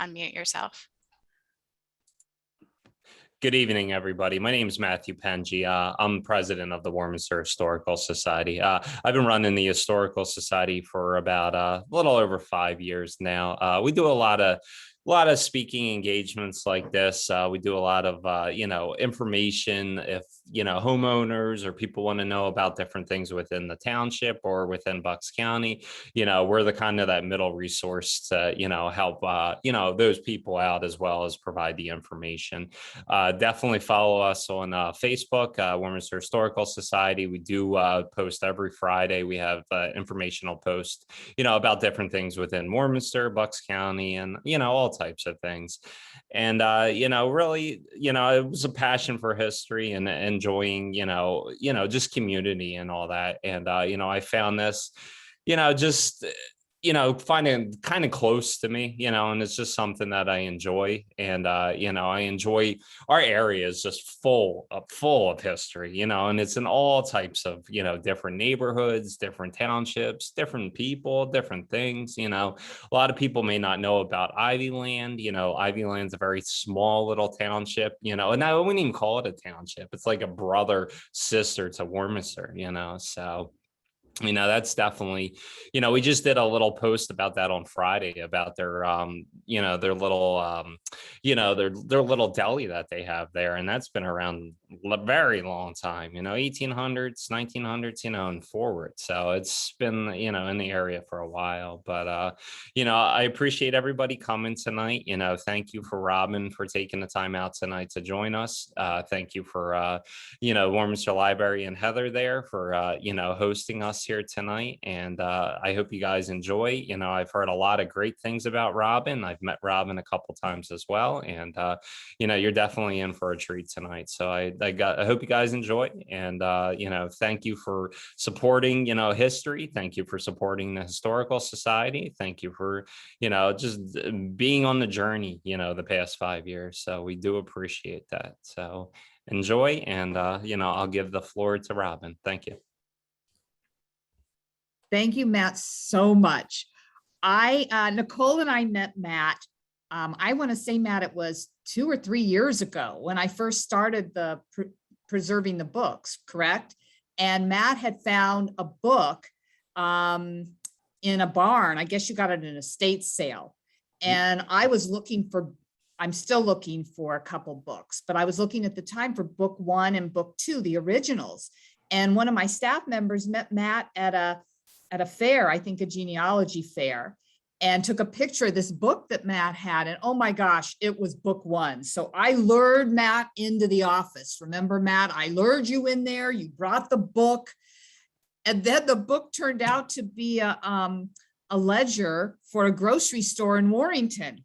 unmute yourself. Good evening, everybody. My name is Matthew Penji. I'm president of the Warminster Historical Society. I've been running the Historical Society for about a little over 5 years now. We do a lot of speaking engagements like this. We do a lot of information if homeowners or people want to know about different things within the township or within Bucks County. We're the kind of that middle resource to help those people out as well as provide the information. Definitely follow us on Facebook, Warminster Historical Society. We do post every Friday. We have informational posts about different things within Warminster, Bucks County, and all types of things. And really it was a passion for history and enjoying just community and all that. And I found this just finding kind of close to me, and it's just something that I enjoy. And, I enjoy our area is just full of history, and it's in all types of, different neighborhoods, different townships, different people, different things. A lot of people may not know about Ivyland. Ivyland's a very small little township, and I wouldn't even call it a township. It's like a brother sister to Warminster, so that's definitely, we just did a little post about that on Friday about their, their little, their little deli that they have there. And that's been around a very long time, 1800s, 1900s, and forward. So it's been, in the area for a while. But, I appreciate everybody coming tonight. Thank you for Robin for taking the time out tonight to join us. Thank you for, Warminster Library and Heather there for, hosting us here tonight. And I hope you guys enjoy. I've heard a lot of great things about Robin. I've met Robin a couple times as well. And, you're definitely in for a treat tonight. So I hope you guys enjoy. And, thank you for supporting, history. Thank you for supporting the Historical Society. Thank you for, just being on the journey, the past 5 years. So we do appreciate that. So enjoy. And, I'll give the floor to Robin. Thank you. Thank you, Matt, so much. Nicole and I met Matt. I want to say, Matt, it was 2 or 3 years ago when I first started the preserving the books, correct? And Matt had found a book in a barn. I guess you got it in an estate sale. And I'm still looking for a couple books, but I was looking at the time for book 1 and book 2, the originals. And one of my staff members met Matt at a fair, I think a genealogy fair, and took a picture of this book that Matt had. And oh my gosh, it was book 1. So I lured Matt into the office. Remember, Matt, I lured you in there. You brought the book. And then the book turned out to be a ledger for a grocery store in Warrington.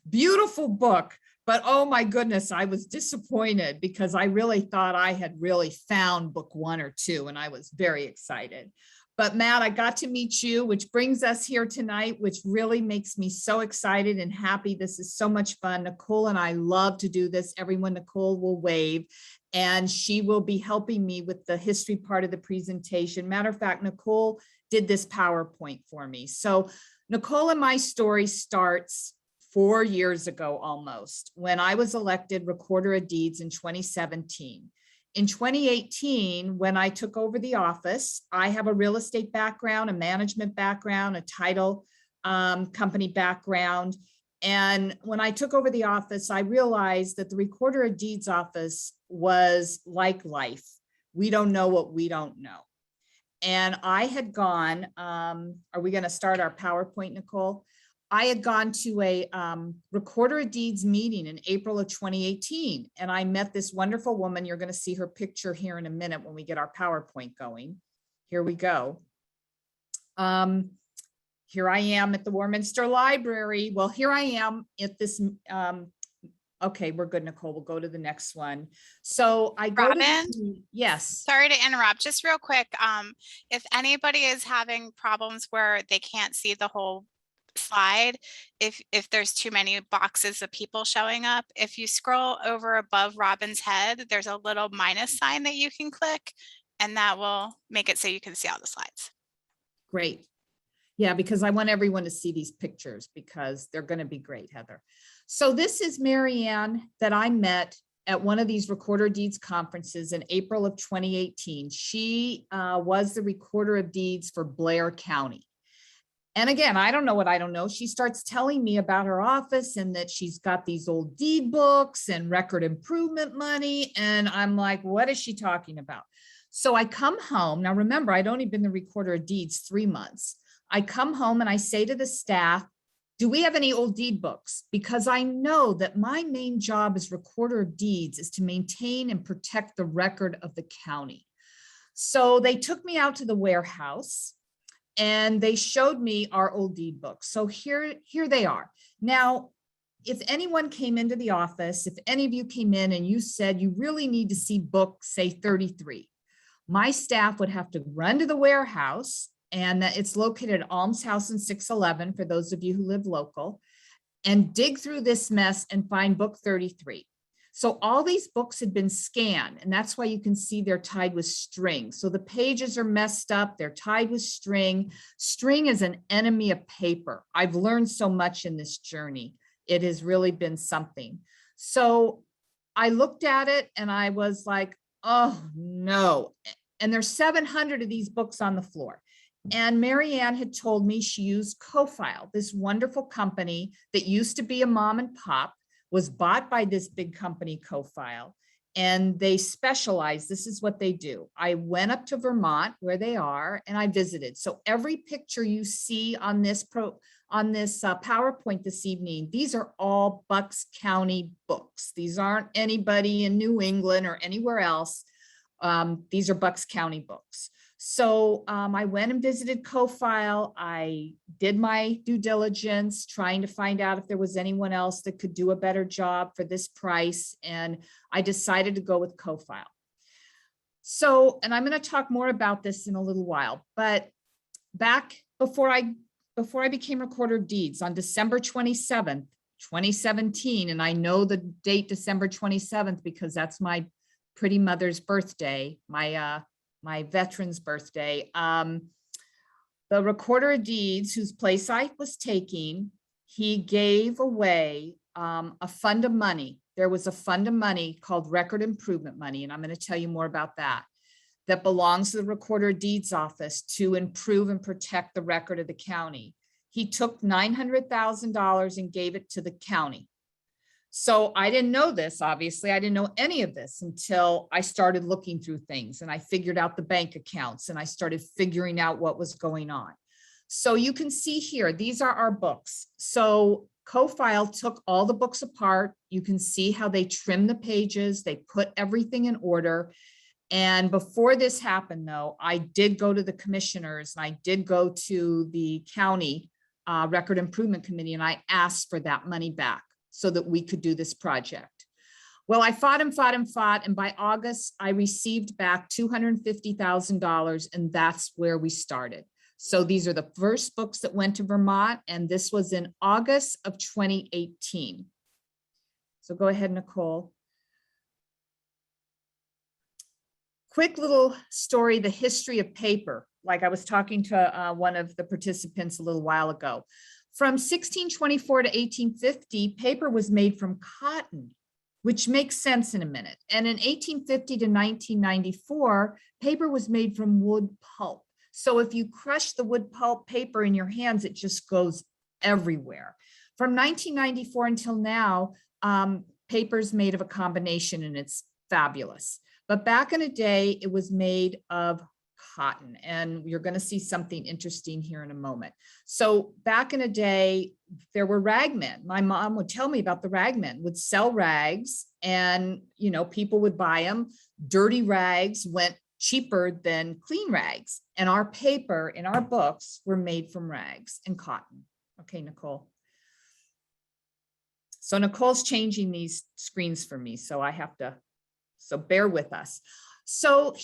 Beautiful book. But oh my goodness, I was disappointed because I really thought I had really found book 1 or 2, and I was very excited. But Matt, I got to meet you, which brings us here tonight, which really makes me so excited and happy. This is so much fun. Nicole and I love to do this. Everyone, Nicole will wave, and she will be helping me with the history part of the presentation. Matter of fact, Nicole did this PowerPoint for me. So Nicole and my story starts 4 years ago almost, when I was elected Recorder of Deeds in 2017. In 2018, when I took over the office, I have a real estate background, a management background, a title company background. And when I took over the office, I realized that the Recorder of Deeds office was like life. We don't know what we don't know. And I had gone, are we going to start our PowerPoint, Nicole? I had gone to a Recorder of Deeds meeting in April of 2018, and I met this wonderful woman. You're going to see her picture here in a minute when we get our PowerPoint going. Here we go. Here I am at the Warminster Library. Well, here I am at this. Okay, we're good, Nicole. We'll go to the next one. So I go to, yes. Sorry to interrupt, just real quick. If anybody is having problems where they can't see the whole slide, if there's too many boxes of people showing up, if you scroll over above Robin's head, there's a little minus sign that you can click, and that will make it so you can see all the slides. Great. Yeah, because I want everyone to see these pictures because they're going to be great, Heather. So this is Mary Ann that I met at one of these recorder deeds conferences in April of 2018. She was the recorder of deeds for Blair County. And again, I don't know what I don't know. She starts telling me about her office and that she's got these old deed books and record improvement money. And I'm like, what is she talking about? So I come home. Now, remember, I'd only been the recorder of deeds 3 months. I come home and I say to the staff, do we have any old deed books? Because I know that my main job as recorder of deeds is to maintain and protect the record of the county. So they took me out to the warehouse and they showed me our old deed books. So here they are. Now, if anyone came into the office, if any of you came in and you said you really need to see book, say 33, my staff would have to run to the warehouse, and it's located at Alms House in 611 for those of you who live local, and dig through this mess and find book 33. So all these books had been scanned, and that's why you can see they're tied with string. So the pages are messed up, they're tied with string. String is an enemy of paper. I've learned so much in this journey. It has really been something. So I looked at it and I was like, oh no. And there's 700 of these books on the floor. And Mary Ann had told me she used Kofile, this wonderful company that used to be a mom and pop, was bought by this big company, Kofile, and they specialize. This is what they do. I went up to Vermont where they are and I visited. So every picture you see on this PowerPoint this evening, these are all Bucks County books. These aren't anybody in New England or anywhere else. These are Bucks County books. So I went and visited Kofile. I did my due diligence, trying to find out if there was anyone else that could do a better job for this price. And I decided to go with Kofile. So, and I'm going to talk more about this in a little while, but back before I became recorder of deeds on December 27th, 2017, and I know the date December 27th because that's my pretty mother's birthday, my veteran's birthday. The recorder of deeds, whose place I was taking, he gave away a fund of money. There was a fund of money called record improvement money, and I'm going to tell you more about that belongs to the recorder of deeds office to improve and protect the record of the county. He took $900,000 and gave it to the county. So I didn't know this, obviously. I didn't know any of this until I started looking through things and I figured out the bank accounts and I started figuring out what was going on. So you can see here, these are our books. So Kofile took all the books apart. You can see how they trimmed the pages. They put everything in order. And before this happened, though, I did go to the commissioners and I did go to the county record improvement committee and I asked for that money back so that we could do this project. Well, I fought and fought and fought. And by August, I received back $250,000 and that's where we started. So these are the first books that went to Vermont. And this was in August of 2018. So go ahead, Nicole. Quick little story, the history of paper. Like I was talking to one of the participants a little while ago. From 1624 to 1850, paper was made from cotton, which makes sense in a minute. And in 1850 to 1994, paper was made from wood pulp. So if you crush the wood pulp paper in your hands, it just goes everywhere. From 1994 until now, paper's made of a combination and it's fabulous. But back in the day, it was made of cotton, and you're going to see something interesting here in a moment. So back in the day, there were ragmen. My mom would tell me about the ragmen, would sell rags, and people would buy them. Dirty rags went cheaper than clean rags, and our paper in our books were made from rags and cotton. Okay, Nicole. So Nicole's changing these screens for me, so bear with us. So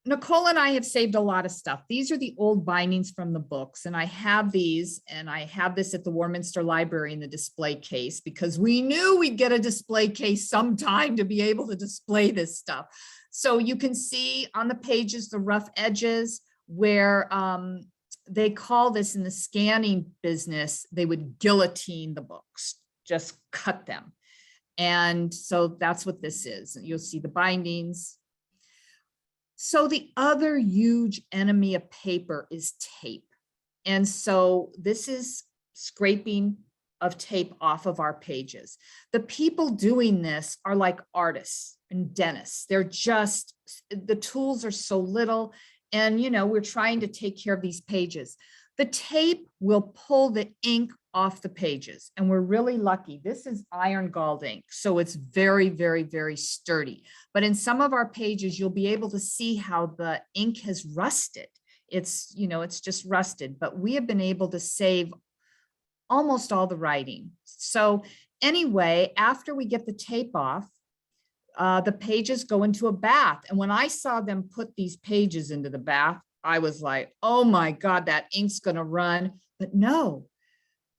Nicole and I have saved a lot of stuff. These are the old bindings from the books, and I have these, and I have this at the Warminster Library in the display case because we knew we'd get a display case sometime to be able to display this stuff. So you can see on the pages the rough edges where they call this in the scanning business, they would guillotine the books, just cut them. And so that's what this is. You'll see the bindings. So the other huge enemy of paper is tape. And so this is scraping of tape off of our pages. The people doing this are like artists and dentists. They're just, the tools are so little. And, you know, we're trying to take care of these pages. The tape will pull the ink off the pages. And we're really lucky. This is iron galled ink. So it's very, very, very sturdy. But in some of our pages, you'll be able to see how the ink has rusted. It's, you know, it's just rusted, but we have been able to save almost all the writing. So anyway, after we get the tape off, the pages go into a bath. And when I saw them put these pages into the bath, I was like, oh my God, that ink's gonna run. But no,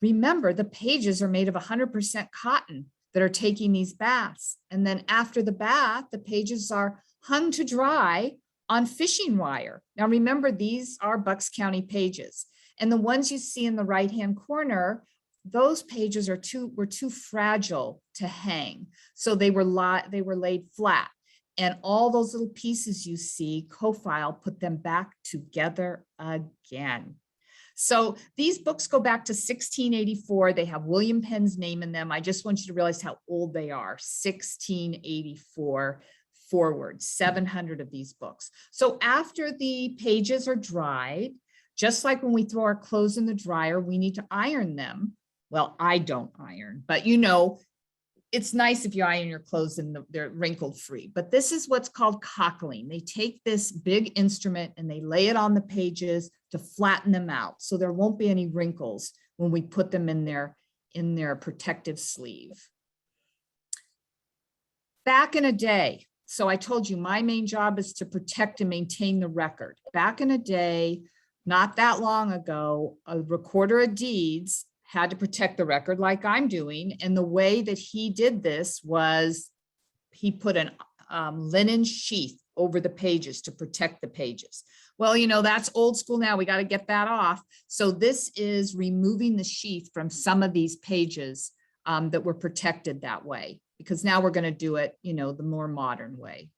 remember the pages are made of 100% cotton that are taking these baths. And then after the bath, the pages are hung to dry on fishing wire. Now remember, these are Bucks County pages. And the ones you see in the right-hand corner, those pages were too fragile to hang. So they were laid flat. And all those little pieces you see, Kofile put them back together again. So these books go back to 1684. They have William Penn's name in them. I just want you to realize how old they are. 1684 forward, 700 of these books. So after the pages are dried, just like when we throw our clothes in the dryer, we need to iron them. Well, I don't iron, but you know, it's nice if you iron your clothes and they're wrinkled free. But this is what's called cockling. They take this big instrument and they lay it on the pages to flatten them out. So there won't be any wrinkles when we put them in their protective sleeve. Back in a day, so I told you my main job is to protect and maintain the record. Back in a day, not that long ago, a recorder of deeds had to protect the record like I'm doing. And the way that he did this was he put an linen sheath over the pages to protect the pages. Well, you know, that's old school now. We got to get that off. So this is removing the sheath from some of these pages that were protected that way, because now we're going to do it, you know, the more modern way.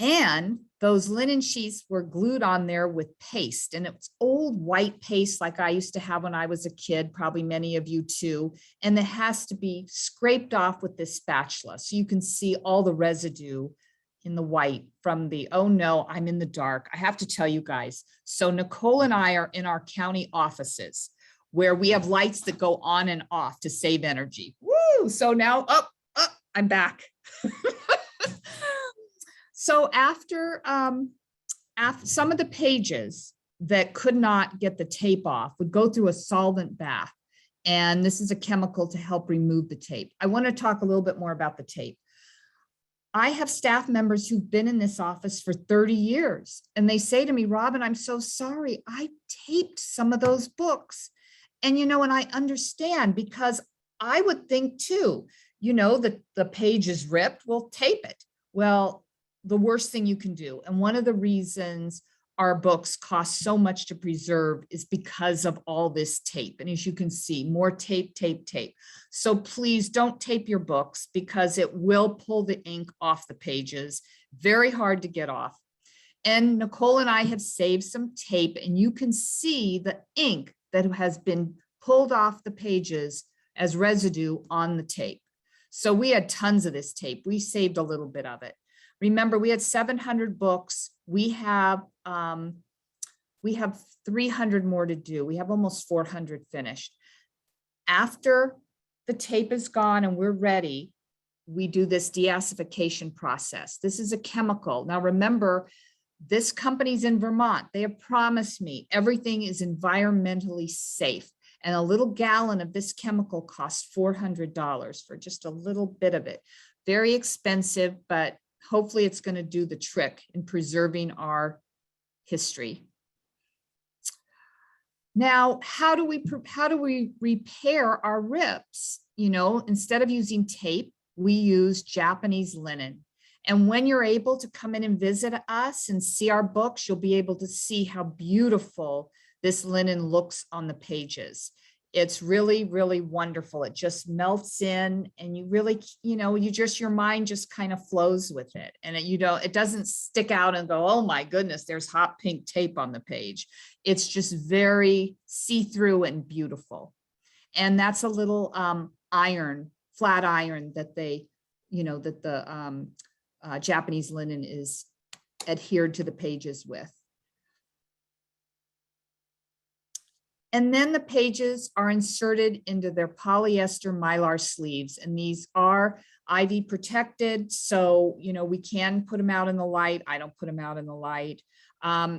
And those linen sheets were glued on there with paste, and it's old white paste like I used to have when I was a kid, probably many of you too. And it has to be scraped off with this spatula. So you can see all the residue in the white from the, oh no, I'm in the dark. I have to tell you guys. So Nicole and I are in our county offices where we have lights that go on and off to save energy. Woo! So now, I'm back. So after some of the pages that could not get the tape off would go through a solvent bath. And this is a chemical to help remove the tape. I want to talk a little bit more about the tape. I have staff members who've been in this office for 30 years. And they say to me, Robin, I'm so sorry. I taped some of those books. And, you know, and I understand, because I would think too, you know, that the page is ripped, well, tape it. Well, the worst thing you can do. And one of the reasons our books cost so much to preserve is because of all this tape. And as you can see, more tape, tape, tape. So please don't tape your books, because it will pull the ink off the pages. Very hard to get off. And Nicole and I have saved some tape, and you can see the ink that has been pulled off the pages as residue on the tape. So we had tons of this tape. We saved a little bit of it. Remember, we had 700 books. We have 300 more to do. We have almost 400 finished. After the tape is gone and we're ready, we do this deacidification process. This is a chemical. Now remember, this company's in Vermont. They have promised me everything is environmentally safe. And a little gallon of this chemical costs $400 for just a little bit of it. Very expensive, but hopefully it's going to do the trick in preserving our history. Now, how do we repair our rips? You know, instead of using tape, we use Japanese linen. And when you're able to come in and visit us and see our books, you'll be able to see how beautiful this linen looks on the pages. It's really, really wonderful. It just melts in and you really, your mind just kind of flows with it. And it doesn't stick out and go, oh my goodness, there's hot pink tape on the page. It's just very see-through and beautiful. And that's a little flat iron that the Japanese linen is adhered to the pages with. And then the pages are inserted into their polyester mylar sleeves. And these are IV protected. So, we can put them out in the light. I don't put them out in the light.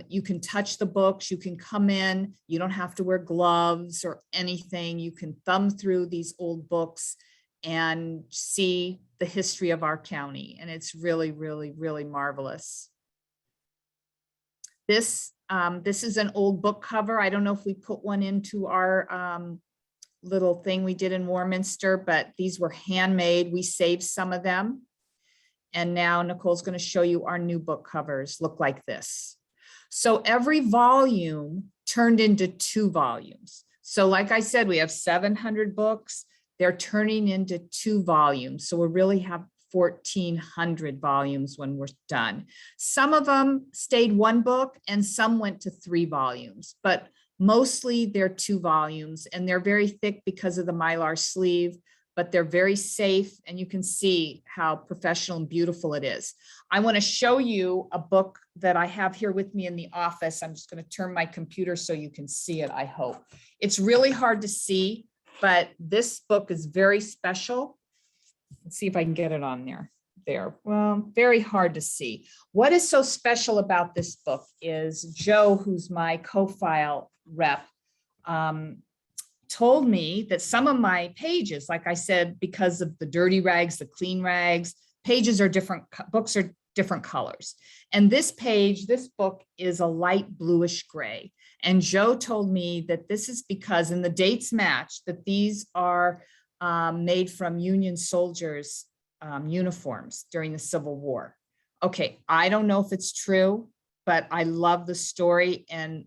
You can touch the books. You can come in. You don't have to wear gloves or anything. You can thumb through these old books and see the history of our county. And it's really, really, really marvelous. This is an old book cover. I don't know if we put one into our little thing we did in Warminster, but these were handmade. We saved some of them. And now Nicole's going to show you our new book covers look like this. So every volume turned into 2 volumes. So like I said, we have 700 books. They're turning into 2 volumes. So we really have 1,400 volumes when we're done. Some of them stayed 1 book and some went to 3 volumes, but mostly they're 2 volumes and they're very thick because of the mylar sleeve, but they're very safe and you can see how professional and beautiful it is. I want to show you a book that I have here with me in the office. I'm just going to turn my computer so you can see it, I hope. It's really hard to see, but this book is very special. Let's see if I can get it on there. Well, very hard to see. What is so special about this book is Joe, who's my Kofile rep, told me that some of my pages, like I said, because of the dirty rags, the clean rags, pages are different, books are different colors. And this book is a light bluish gray. And Joe told me that this is because, and the dates match, that these are made from Union soldiers' uniforms during the Civil War. Okay, I don't know if it's true, but I love the story and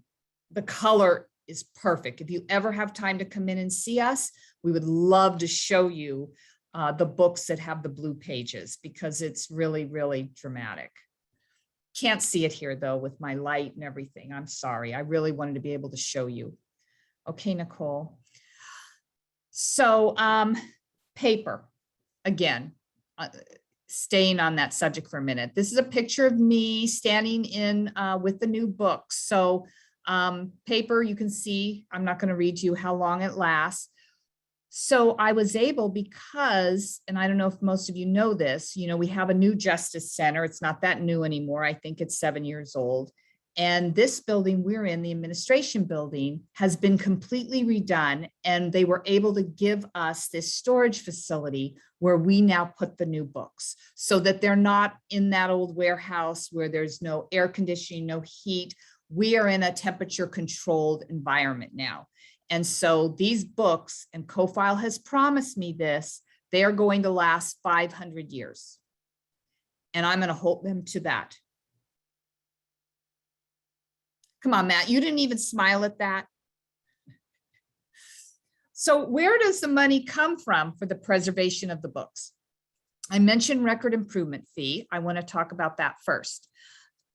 the color is perfect. If you ever have time to come in and see us, we would love to show you the books that have the blue pages because it's really, really dramatic. Can't see it here though with my light and everything. I'm sorry. I really wanted to be able to show you. Okay, Nicole. So paper, again, staying on that subject for a minute. This is a picture of me standing in with the new books. So paper, you can see, I'm not going to read you how long it lasts. So I was able because, and I don't know if most of you know this, we have a new Justice Center. It's not that new anymore. I think it's 7 years old. And this building we're in, the administration building, has been completely redone. And they were able to give us this storage facility where we now put the new books so that they're not in that old warehouse where there's no air conditioning, no heat. We are in a temperature controlled environment now. And so these books, and Kofile has promised me this, they are going to last 500 years. And I'm going to hold them to that. Come on, Matt, you didn't even smile at that. So where does the money come from for the preservation of the books? I mentioned record improvement fee. I want to talk about that first.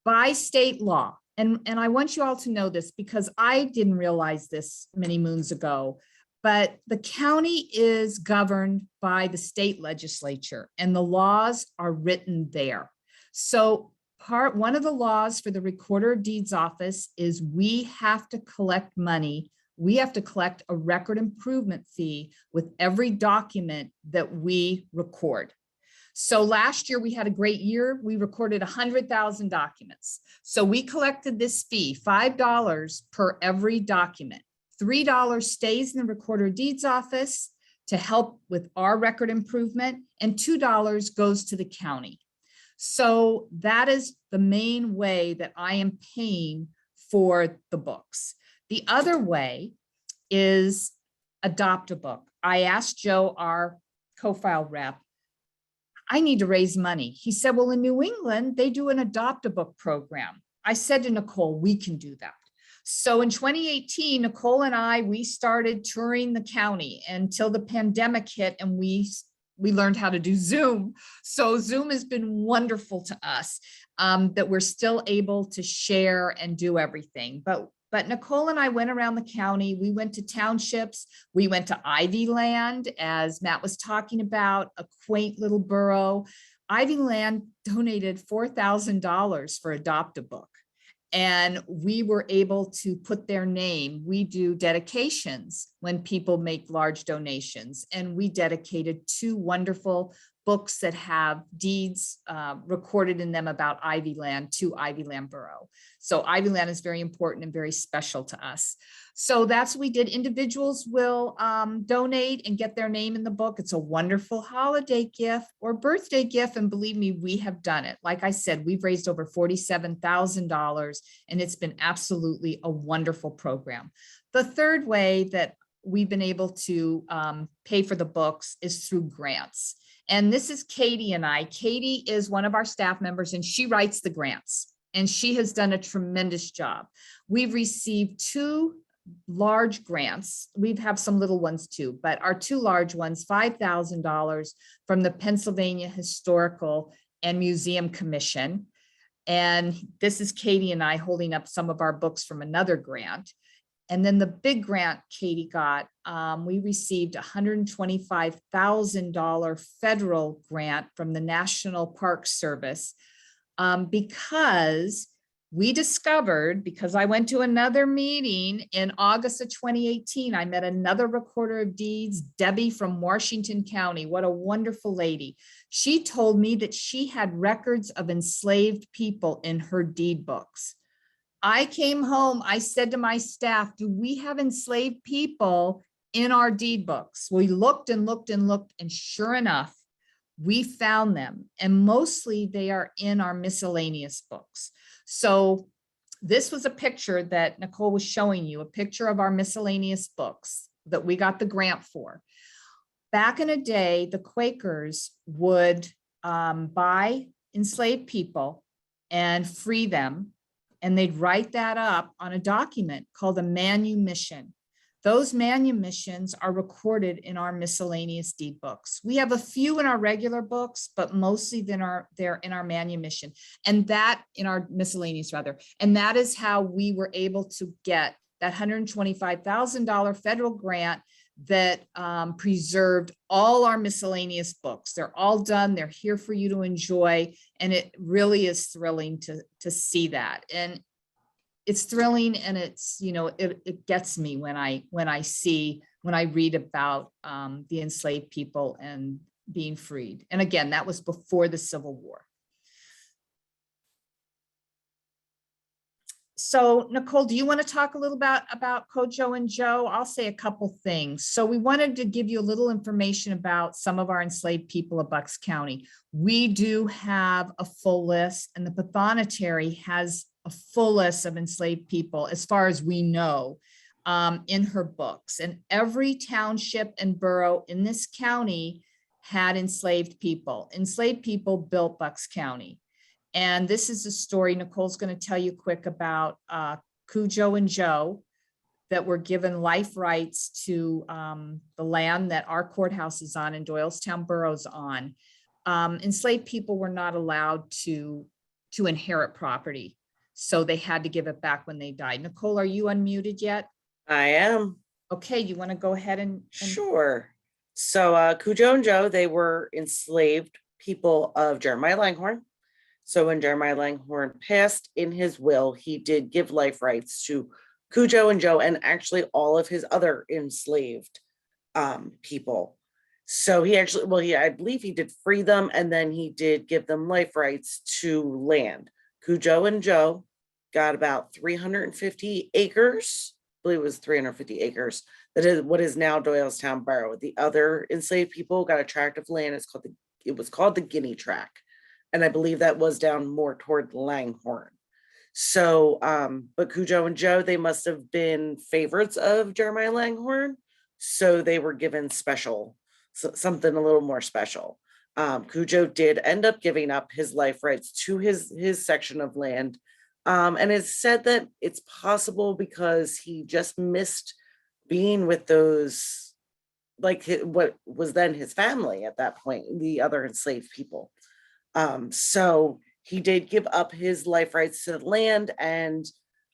By state law, and I want you all to know this because I didn't realize this many moons ago, but the county is governed by the state legislature and the laws are written there. So one of the laws for the Recorder of Deeds office is we have to collect money. We have to collect a record improvement fee with every document that we record. So last year we had a great year. We recorded 100,000 documents. So we collected this fee, $5 per every document. $3 stays in the Recorder of Deeds office to help with our record improvement, and $2 goes to the county. So that is the main way that I am paying for the books. The other way is adopt a book. I asked Joe, our Kofile rep, I need to raise money. He said, well, in New England, they do an adopt-a-book program. I said to Nicole, we can do that. So in 2018, Nicole and I, we started touring the county until the pandemic hit, and we learned how to do Zoom. So Zoom has been wonderful to us, that we're still able to share and do everything. But Nicole and I went around the county. We went to townships. We went to Ivy Land, as Matt was talking about, a quaint little borough. Ivy Land donated $4,000 for Adopt-a-Book. And we were able to put their name. We do dedications when people make large donations. And we dedicated 2 wonderful books that have deeds recorded in them about Ivy Land to Ivy Land Borough. So Ivy Land is very important and very special to us. So that's what we did. Individuals will donate and get their name in the book. It's a wonderful holiday gift or birthday gift. And believe me, we have done it. Like I said, we've raised over $47,000, and it's been absolutely a wonderful program. The third way that we've been able to pay for the books is through grants. And this is Katie and I. Katie is one of our staff members, and she writes the grants, and she has done a tremendous job. We've received 2 large grants. We have some little ones too, but our 2 large ones, $5,000 from the Pennsylvania Historical and Museum Commission. And this is Katie and I holding up some of our books from another grant. And then the big grant Katie got, we received $125,000 federal grant from the National Park Service, because we discovered, because I went to another meeting in August of 2018, I met another recorder of deeds, Debbie from Washington County. What a wonderful lady. She told me that she had records of enslaved people in her deed books. I came home, I said to my staff, do we have enslaved people in our deed books? We looked and looked and looked, and sure enough, we found them. And mostly they are in our miscellaneous books. So this was a picture that Nicole was showing you, a picture of our miscellaneous books that we got the grant for. Back in a day, the Quakers would buy enslaved people and free them, and they'd write that up on a document called a manumission. Those manumissions are recorded in our miscellaneous deed books. We have a few in our regular books, but mostly they're in our manumission, and that in our miscellaneous rather. And that is how we were able to get that $125,000 federal grant that preserved all our miscellaneous books. They're all done. They're here for you to enjoy. And it really is thrilling to see that. And it's thrilling, and it's, you know, it gets me when I read about the enslaved people and being freed. And again, that was before the Civil War. So Nicole, do you want to talk a little about Kujo and Joe? I'll say a couple things. So we wanted to give you a little information about some of our enslaved people of Bucks County. We do have a full list, and the Pathonetary has a full list of enslaved people, as far as we know, in her books. And every township and borough in this county had enslaved people. Enslaved people built Bucks County. And this is a story Nicole's going to tell you quick about Kujo and Joe, that were given life rights to the land that our courthouse is on and Doylestown Borough's on. Enslaved people were not allowed to inherit property, so they had to give it back when they died. Nicole, are you unmuted yet? I am. Okay, you want to go ahead and Sure. So Kujo and Joe, they were enslaved people of Jeremiah Langhorne. So when Jeremiah Langhorne passed, in his will, he did give life rights to Kujo and Joe, and actually all of his other enslaved people. So he actually, I believe he did free them, and then he did give them life rights to land. Kujo and Joe got about 350 acres. I believe it was 350 acres. That is what is now Doylestown Borough. The other enslaved people got a tract of land. It was called the Guinea Tract. And I believe that was down more toward Langhorne. So, but Kujo and Joe, they must have been favorites of Jeremiah Langhorne. So they were given something a little more special. Cujo did end up giving up his life rights to his section of land. And it's said that it's possible because he just missed being with those, like what was then his family at that point, the other enslaved people. So he did give up his life rights to the land, and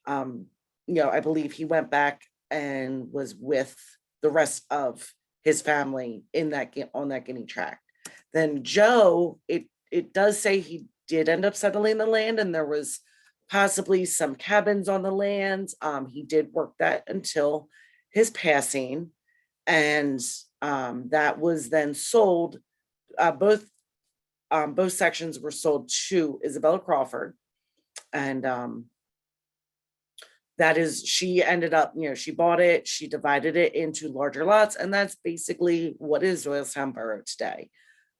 I believe he went back and was with the rest of his family on that Guinea tract. Then Joe, it does say he did end up settling the land, and there was possibly some cabins on the land. He did work that until his passing, and that was then sold. Both sections were sold to Isabella Crawford, and she ended up, she bought it, she divided it into larger lots, and that's basically what is Doylestown Borough today.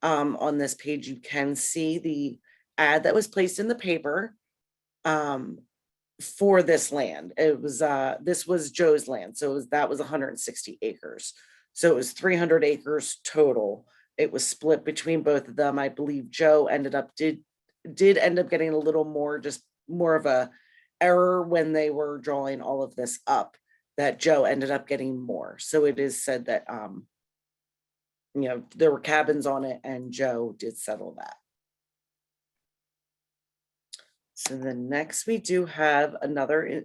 On this page, you can see the ad that was placed in the paper for this land. It was this was Joe's land, so that was 160 acres. So it was 300 acres total. It was split between both of them. I believe Joe did end up getting a little more, just more of a error when they were drawing all of this up, that Joe ended up getting more. So it is said that there were cabins on it, and Joe did settle that. So then next we do have another,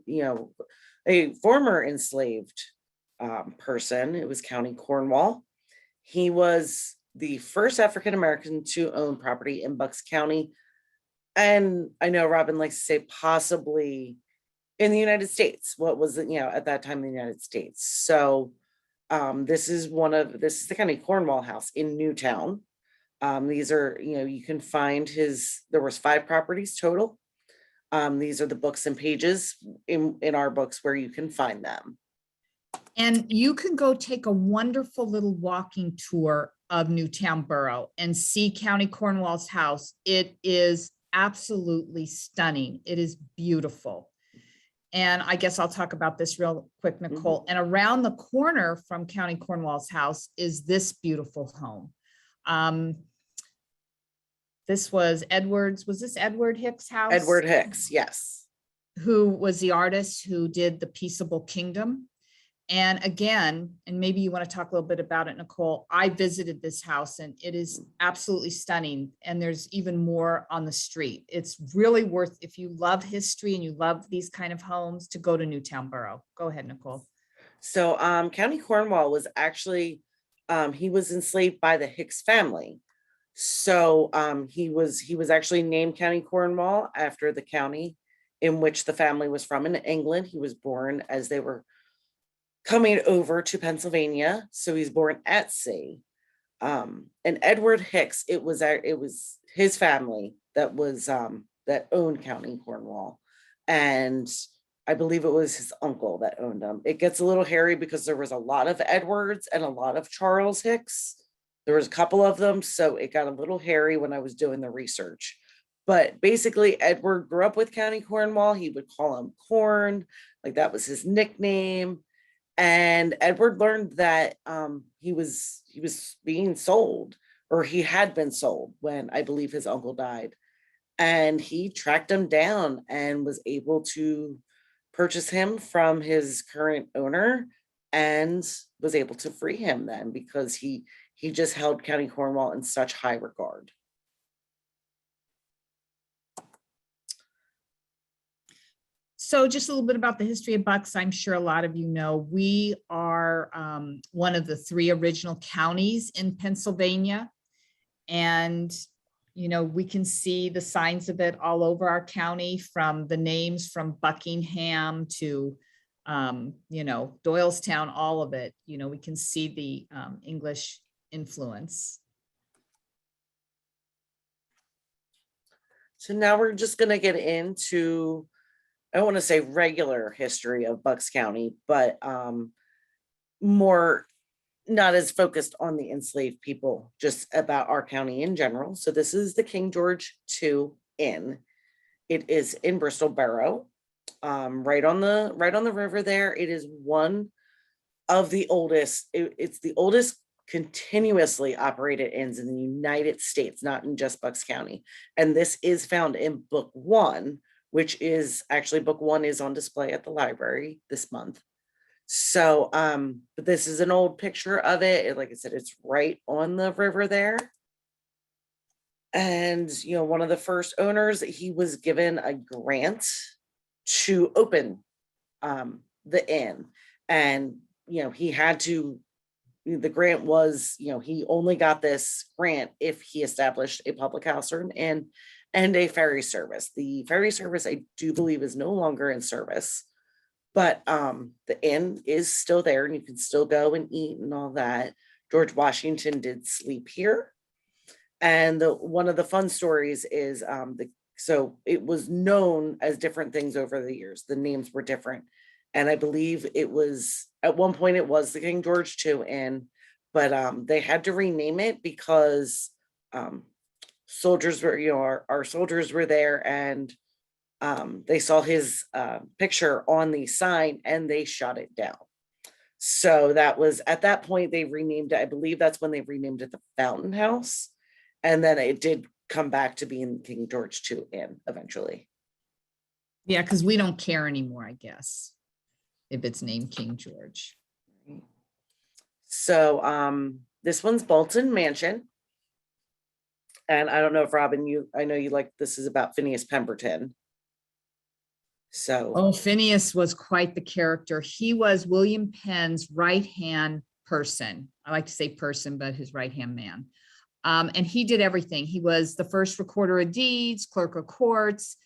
a former enslaved person. It was County Cornwall. He was the first African-American to own property in Bucks County. And I know Robin likes to say possibly in the United States. What was it, at that time in the United States. So this is the County Cornwall house in Newtown. These are, you can find there was 5 properties total. These are the books and pages in our books where you can find them. And you can go take a wonderful little walking tour of Newtown Borough and see County Cornwall's house. It is absolutely stunning. It is beautiful. And I guess I'll talk about this real quick, Nicole. And around the corner from County Cornwall's house is this beautiful home. This was this Edward Hicks' house? Edward Hicks, yes. Who was the artist who did the Peaceable Kingdom. And again, and maybe you want to talk a little bit about it, Nicole, I visited this house and it is absolutely stunning. And there's even more on the street. It's really worth, if you love history and you love these kind of homes, to go to Newtown Borough. Go ahead, Nicole. So County Cornwall was actually, he was enslaved by the Hicks family. So he was actually named County Cornwall after the county in which the family was from in England. He was born as they were coming over to Pennsylvania. So he's born at sea. And Edward Hicks, it was his family that was that owned County Cornwall. And I believe it was his uncle that owned them. It gets a little hairy because there was a lot of Edwards and a lot of Charles Hicks. There was a couple of them, so it got a little hairy when I was doing the research. But basically, Edward grew up with County Cornwall. He would call him Corn, like that was his nickname. And Edward learned that he was being sold, or he had been sold when I believe his uncle died. And he tracked him down and was able to purchase him from his current owner, and was able to free him then, because he just held County Cornwall in such high regard. So just a little bit about the history of Bucks. I'm sure a lot of you know, we are one of the 3 original counties in Pennsylvania. And, we can see the signs of it all over our county, from the names from Buckingham to, Doylestown, all of it. We can see the English influence. So now we're just going to get into, I don't want to say regular history of Bucks County, but more not as focused on the enslaved people, just about our county in general. So this is the King George II Inn. It is in Bristol Borough, right on the river there. It is one of the oldest. It's the oldest continuously operated inns in the United States, not in just Bucks County. And this is found in book 1, which is actually book 1 is on display at the library this month. So, but this is an old picture of it. Like I said, it's right on the river there. And, you know, one of the first owners, he was given a grant to open the inn. And, you know, he had to, the grant was, you know, he only got this grant if he established a public house or an inn and a ferry service. The ferry service, I do believe, is no longer in service, but the inn is still there and you can still go and eat and all that. George Washington did sleep here. And one of the fun stories is so it was known as different things over the years. The names were different. And I believe it was, at one point it was the King George II Inn, but they had to rename it because soldiers were, you know, our soldiers were there and they saw his picture on the sign and they shut it down. So that was, at that point they renamed it, I believe that's when they renamed it the Fountain House. And then it did come back to being King George II Inn eventually. Yeah, because we don't care anymore, I guess, if it's named King George. So this one's Bolton Mansion. And I don't know if Robin, I know you like, this is about Phineas Pemberton. So. Oh, Phineas was quite the character. He was William Penn's right-hand person. I like to say person, but his right-hand man. And he did everything. He was the first recorder of deeds, clerk of courts.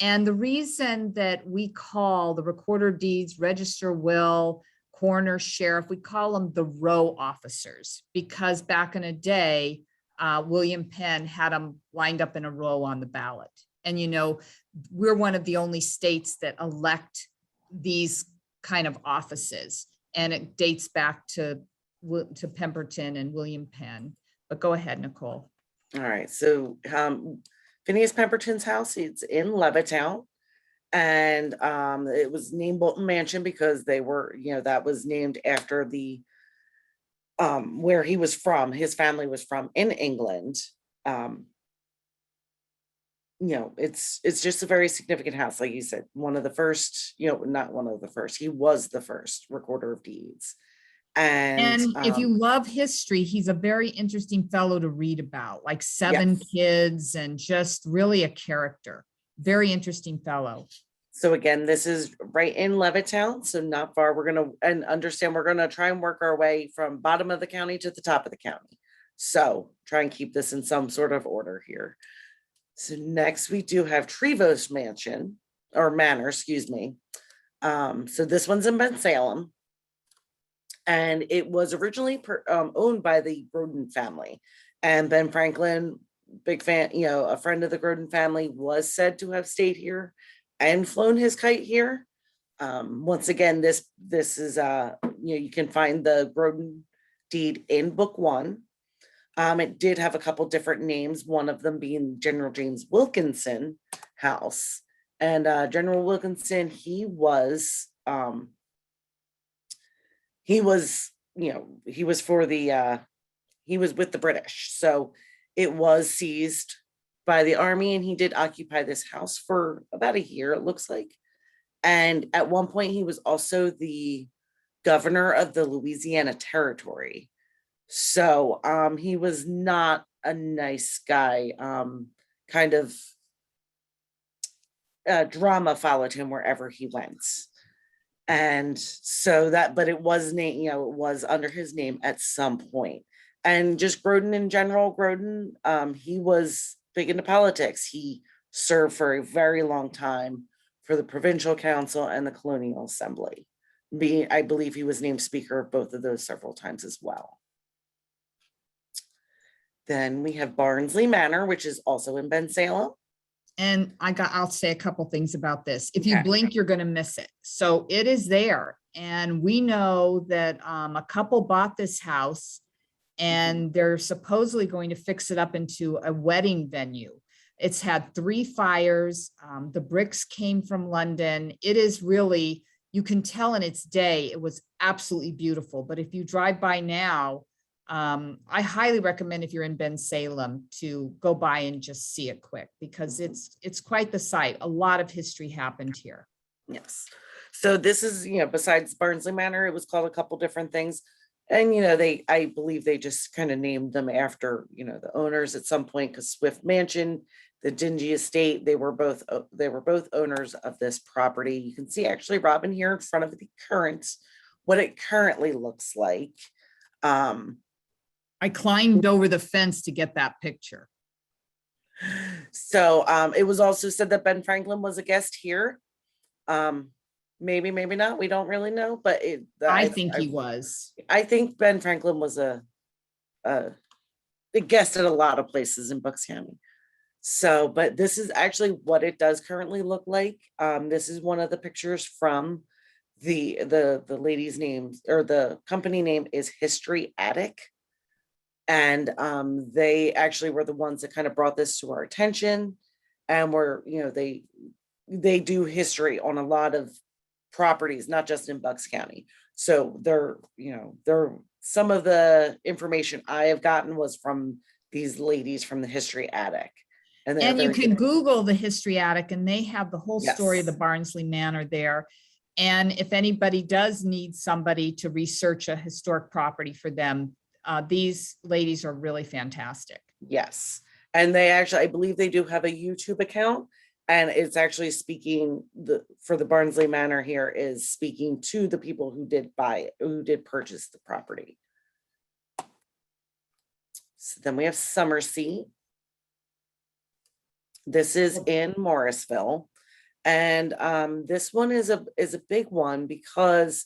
And the reason that we call the recorder of deeds, register will, coroner, sheriff, we call them the row officers, because back in the day, William Penn had them lined up in a row on the ballot. And, you know, we're one of the only states that elect these kind of offices. And it dates back to Pemberton and William Penn. But go ahead, Nicole. All right. So Phineas Pemberton's house, it's in Levittown. And it was named Bolton Mansion because they were, you know, that was named after the where he was from, his family was from in England. You know, it's just a very significant house. Like you said, one of the first, you know, not one of the first, he was the first recorder of deeds. And if you love history, he's a very interesting fellow to read about, like 7 yes. kids and just really a character. Very interesting fellow. So again, this is right in Levittown, so not far. We're going to, and understand, we're going to try and work our way from bottom of the county to the top of the county. So try and keep this in some sort of order here. So next we do have Trevo's Mansion, or Manor, excuse me. So this one's in Bensalem. And it was originally owned by the Groden family. And Ben Franklin, big fan, you know, a friend of the Groden family, was said to have stayed here and flown his kite here. Once again, this is, you know, you can find the Groden deed in book 1. It did have a couple different names, one of them being General James Wilkinson House. And General Wilkinson, he was, you know, he was for the, he was with the British. So it was seized by the army and he did occupy this house for about a year, it looks like. And at one point he was also the governor of the Louisiana Territory. So he was not a nice guy. Kind of drama followed him wherever he went. And so that, but it was named, you know, it was under his name at some point. And just Groden in general, Groden, he was big into politics. He served for a very long time for the Provincial Council and the Colonial Assembly. I believe he was named Speaker of both of those several times as well. Then we have Barnsley Manor, which is also in Bensalem. And I'll say a couple things about this. If you Okay. blink, you're going to miss it. So it is there. And we know that a couple bought this house and they're supposedly going to fix it up into a wedding venue. It's had 3 fires. The bricks came from London. It is really, you can tell in its day, it was absolutely beautiful. But if you drive by now, I highly recommend if you're in Ben Salem to go by and just see it quick, because it's quite the sight. A lot of history happened here. Yes. So this is, besides Barnsley Manor, it was called a couple different things. And, I believe they just kind of named them after, the owners at some point, because Swift Mansion, the Dingy Estate, they were both owners of this property. You can see actually Robin here in front of what it currently looks like. I climbed over the fence to get that picture. So it was also said that Ben Franklin was a guest here. Maybe not. We don't really know, but I think he was. I think Ben Franklin was a guest at a lot of places in Bucks County. So, but this is actually what it does currently look like. This is one of the pictures from the lady's name, or the company name is History Attic. And they actually were the ones that kind of brought this to our attention. And they do history on a lot of properties, not just in Bucks County. So they're some of the information I have gotten was from these ladies from the History Attic. And you can Google the History Attic, and they have the whole story of the Yes. Barnsley Manor there. And if anybody does need somebody to research a historic property for them, these ladies are really fantastic. Yes. And they actually, I believe they do have a YouTube account, and it's actually speaking for the Barnsley Manor here is speaking to the people who did purchase the property. So then we have Summerseat. This is in Morrisville. And this one is a big one because,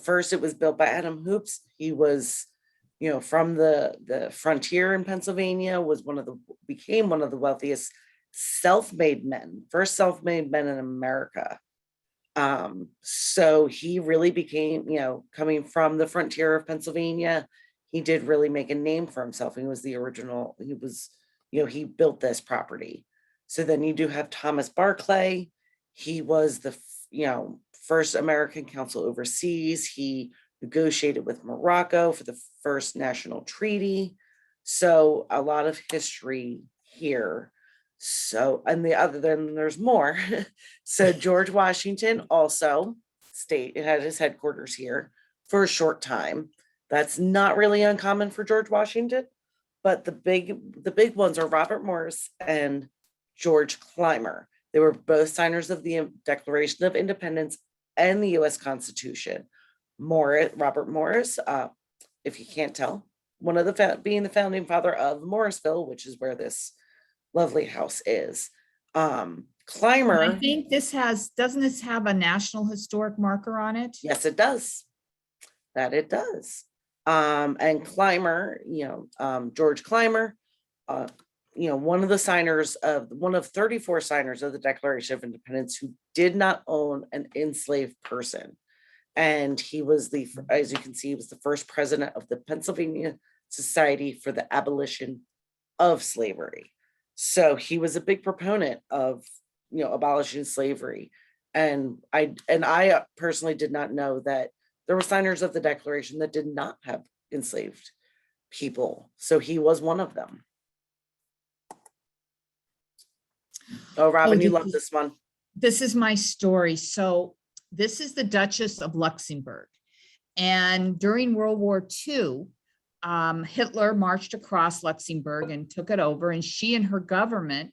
first it was built by Adam Hoops. He was, from the frontier in Pennsylvania, became one of the wealthiest first self-made men in America. So he really became, coming from the frontier of Pennsylvania, he did really make a name for himself. He was the original, he built this property. So then you do have Thomas Barclay. He was the, first American consul overseas. He negotiated with Morocco for the first national treaty. So a lot of history here. So, and then there's more. So George Washington also had his headquarters here for a short time. That's not really uncommon for George Washington, but the big ones are Robert Morris and George Clymer. They were both signers of the Declaration of Independence and the U.S. Constitution. Robert Morris, if you can't tell, being the founding father of Morrisville, which is where this lovely house is. Clymer. I think doesn't this have a National Historic marker on it? Yes, it does. That it does. And Clymer, George Clymer, one of 34 signers of the Declaration of Independence who did not own an enslaved person. And he was as you can see, he was the first president of the Pennsylvania Society for the Abolition of Slavery. So he was a big proponent of, abolishing slavery. And I personally did not know that there were signers of the Declaration that did not have enslaved people. So he was one of them. Oh, Robin, you love this one. This is my story. So this is the Duchess of Luxembourg. And during World War II, Hitler marched across Luxembourg and took it over, and she and her government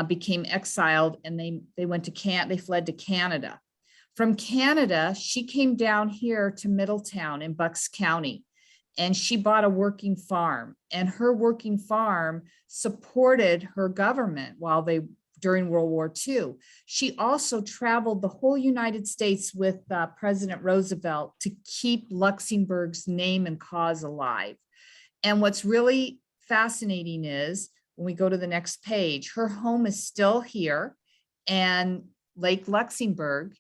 became exiled, and they fled to Canada. From Canada, she came down here to Middletown in Bucks County, and she bought a working farm, and her working farm supported her government during World War II. She also traveled the whole United States with President Roosevelt to keep Luxembourg's name and cause alive. And what's really fascinating is when we go to the next page, her home is still here, and Lake Luxembourg,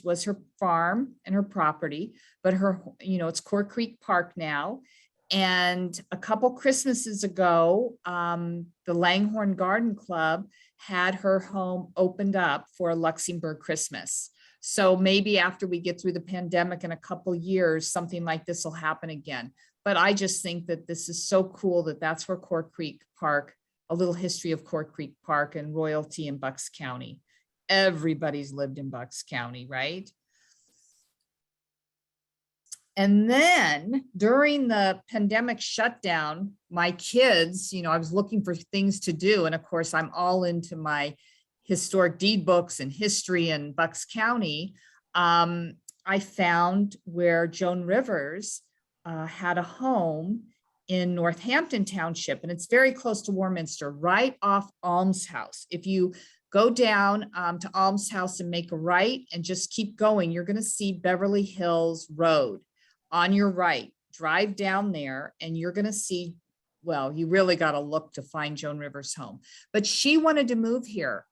was her farm and her property, but it's Core Creek Park now. And a couple Christmases ago, the Langhorne Garden Club had her home opened up for a Luxembourg Christmas. So maybe after we get through the pandemic in a couple years, something like this will happen again. but I just think that this is so cool that that's where Cork Creek Park, a little history of Cork Creek Park and royalty in Bucks County. Everybody's lived in Bucks County, right? And then during the pandemic shutdown, my kids, I was looking for things to do. And of course, I'm all into my historic deed books and history in Bucks County. I found where Joan Rivers had a home in Northampton Township, and it's very close to Warminster, right off Alms House. If you go down to Alms House and make a right and just keep going, you're going to see Beverly Hills Road on your right. Drive down there and you're going to see, well, you really got to look to find Joan Rivers' home. But she wanted to move here.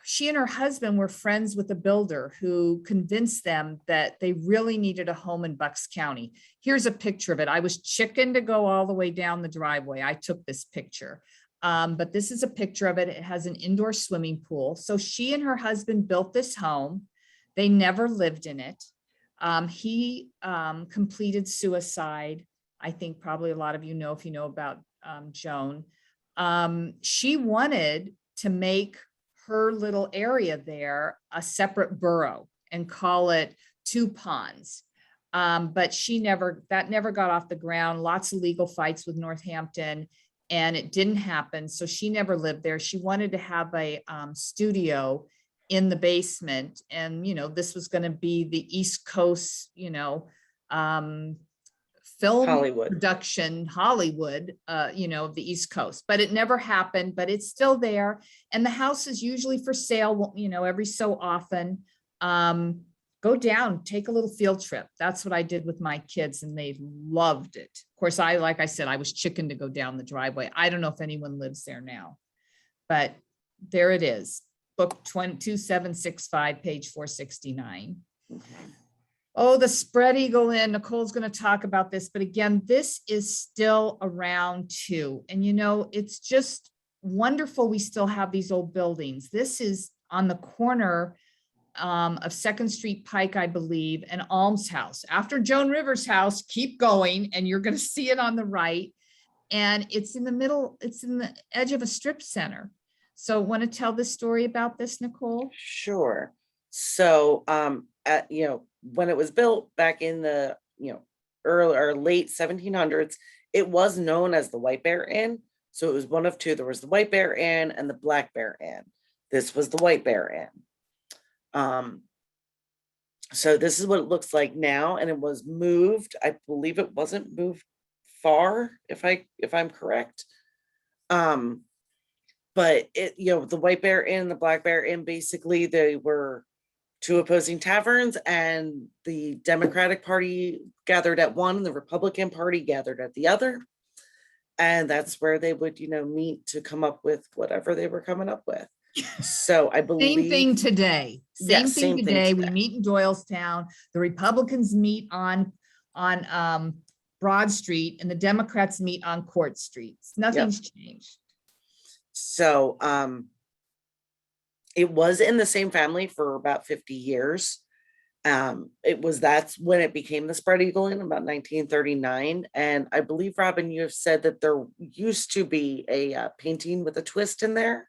She and her husband were friends with a builder who convinced them that they really needed a home in Bucks County. Here's a picture of it. I was chicken to go all the way down the driveway. I took this picture. But this is a picture of it. It has an indoor swimming pool. So she and her husband built this home. They never lived in it. He completed suicide. I think probably a lot of you know, if you know about Joan. She wanted to make her little area there a separate borough and call it Two Ponds. But that never got off the ground. Lots of legal fights with Northampton, and it didn't happen. So she never lived there. She wanted to have a studio in the basement. And, this was going to be the East Coast, film Hollywood. production, Hollywood, of the East Coast, but it never happened, but it's still there. And the house is usually for sale, every so often. Go down, take a little field trip. That's what I did with my kids and they loved it. Of course, like I said, I was chicken to go down the driveway. I don't know if anyone lives there now, but there it is. Book 2765, page 469. Oh, the spread eagle inn. Nicole's going to talk about this, but again, this is still around too. And it's just wonderful. We still have these old buildings. This is on the corner of 2nd Street Pike, I believe, and Alms House. After Joan Rivers' house, keep going and you're going to see it on the right. And it's in the middle, it's in the edge of a strip center. So want to tell the story about this, Nicole? Sure. So, when it was built back in the, early or late 1700s, it was known as the White Bear Inn. So it was one of two. There was the White Bear Inn and the Black Bear Inn. This was the White Bear Inn. So this is what it looks like now. And it was moved. I believe it wasn't moved far, if I'm correct. But the White Bear Inn and the Black Bear Inn, basically they were two opposing taverns, and the Democratic Party gathered at one and the Republican Party gathered at the other. And that's where they would, meet to come up with whatever they were coming up with. So I believe Same thing today. Yes, Same thing same thing today. today. We meet in Doylestown. The Republicans meet on Broad Street and the Democrats meet on Court Street. Nothing's changed. So it was in the same family for about 50 years. That's when it became the Spread Eagle in about 1939. And I believe, Robin, you have said that there used to be a painting with a twist in there.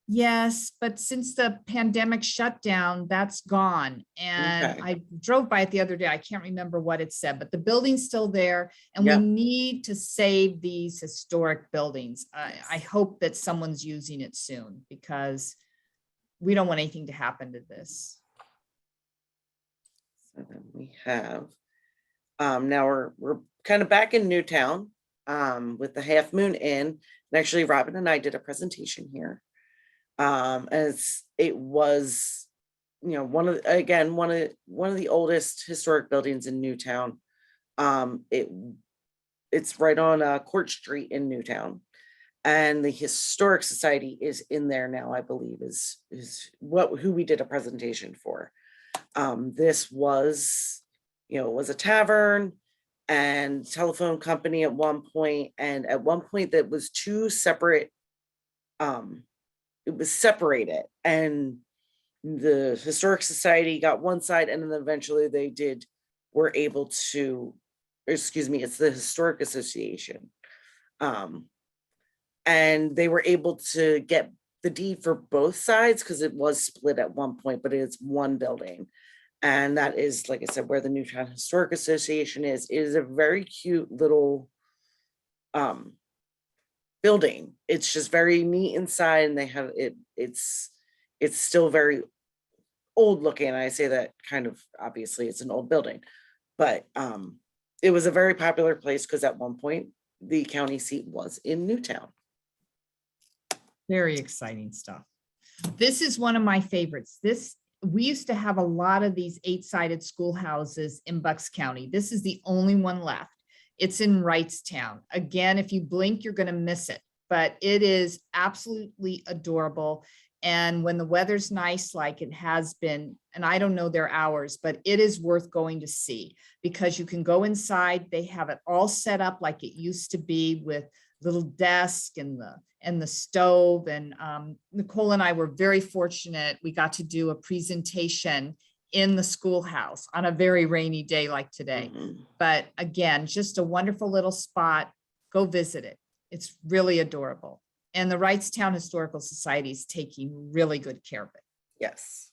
Yes, but since the pandemic shutdown, that's gone. And Okay. I drove by it the other day. I can't remember what it said, but the building's still there. And Yep. we need to save these historic buildings. I hope that someone's using it soon because we don't want anything to happen to this. So then we have, now we're kind of back in Newtown with the Half Moon Inn. And actually, Robin and I did a presentation here. And it was, one of the oldest historic buildings in Newtown. It's right on Court Street in Newtown, and the Historic Society is in there now. I believe is who we did a presentation for. This was, it was a tavern and telephone company at one point, and at one point that was two separate. It was separated, and the Historic Society got one side, and then eventually they were able to excuse me, it's the Historic Association. And they were able to get the deed for both sides because it was split at one point, but it's one building. And that is, like I said, where the Newtown Historic Association is. It is a very cute little building. It's just very neat inside, and they have it. It's still very old looking. I say that kind of obviously it's an old building, but it was a very popular place because at one point the county seat was in Newtown. Very exciting stuff. This is one of my favorites. We used to have a lot of these 8-sided schoolhouses in Bucks County. This is the only one left. It's in Wrightstown. Again, if you blink, you're going to miss it, but it is absolutely adorable. And when the weather's nice, like it has been, and I don't know their hours, but it is worth going to see because you can go inside. They have it all set up like it used to be with little desk and the stove. And Nicole and I were very fortunate. We got to do a presentation in the schoolhouse on a very rainy day like today. But again, just a wonderful little spot. Go visit it. It's really adorable. And the Wrightstown Historical Society is taking really good care of it. Yes.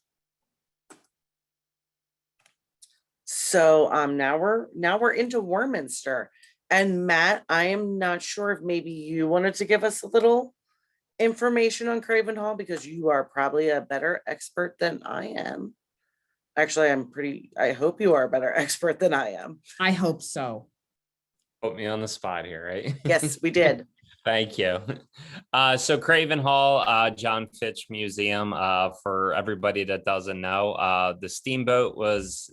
So now we're into Warminster. And Matt, I am not sure if maybe you wanted to give us a little information on Craven Hall because you are probably a better expert than I am. Actually, I hope you are a better expert than I am. I hope so. Put me on the spot here, right? Yes, we did. Thank you. So Craven Hall, John Fitch Museum, for everybody that doesn't know, the steamboat was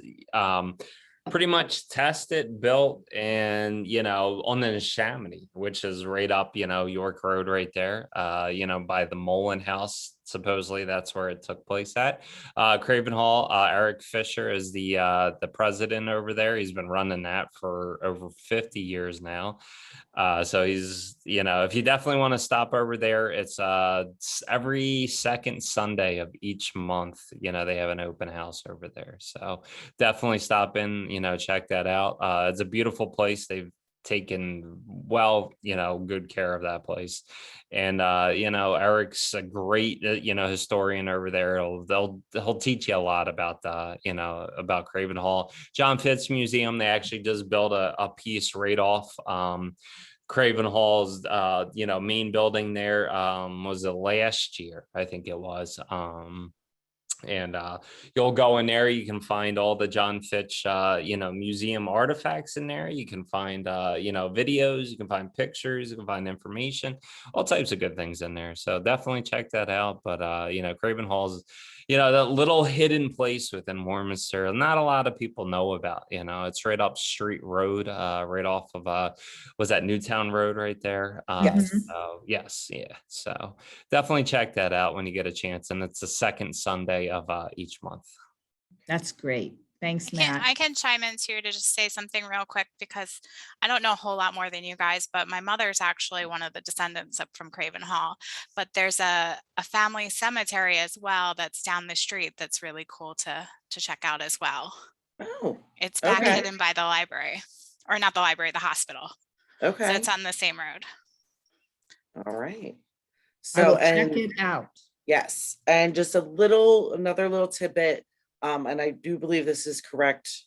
pretty much tested, built, and, on the Neshaminy, which is right up, York Road right there, by the Mulligan House. Supposedly that's where it took place at. Craven Hall, Eric Fisher is the president over there. He's been running that for over 50 years now. So he's, if you definitely want to stop over there, it's every second Sunday of each month, they have an open house over there. So definitely stop in, check that out. It's a beautiful place. They've taken good care of that place. And Eric's a great historian over there. He'll teach you a lot about about Craven Hall. John Fitz Museum, they actually just built a piece right off Craven Hall's main building there. Was it last year? I think it was. And you'll go in there, you can find all the John Fitch museum artifacts in there. You can find videos, you can find pictures, you can find information, all types of good things in there. So definitely check that out. But Craven Hall's that little hidden place within Warminster not a lot of people know about. It's right up Street Road, right off of was that Newtown Road right there. Yes. So yes, yeah, so definitely check that out when you get a chance. And it's the second Sunday of each month. That's great. Thanks, Matt. I can chime in too to just say something real quick because I don't know a whole lot more than you guys, but my mother's actually one of the descendants up from Craven Hall. But there's a family cemetery as well that's down the street that's really cool to check out as well. Oh, it's back okay. hidden by the library, or not the library, the hospital. Okay. So it's on the same road. All right. I will So check it out. Yes, and just another little tidbit. And I do believe this is correct,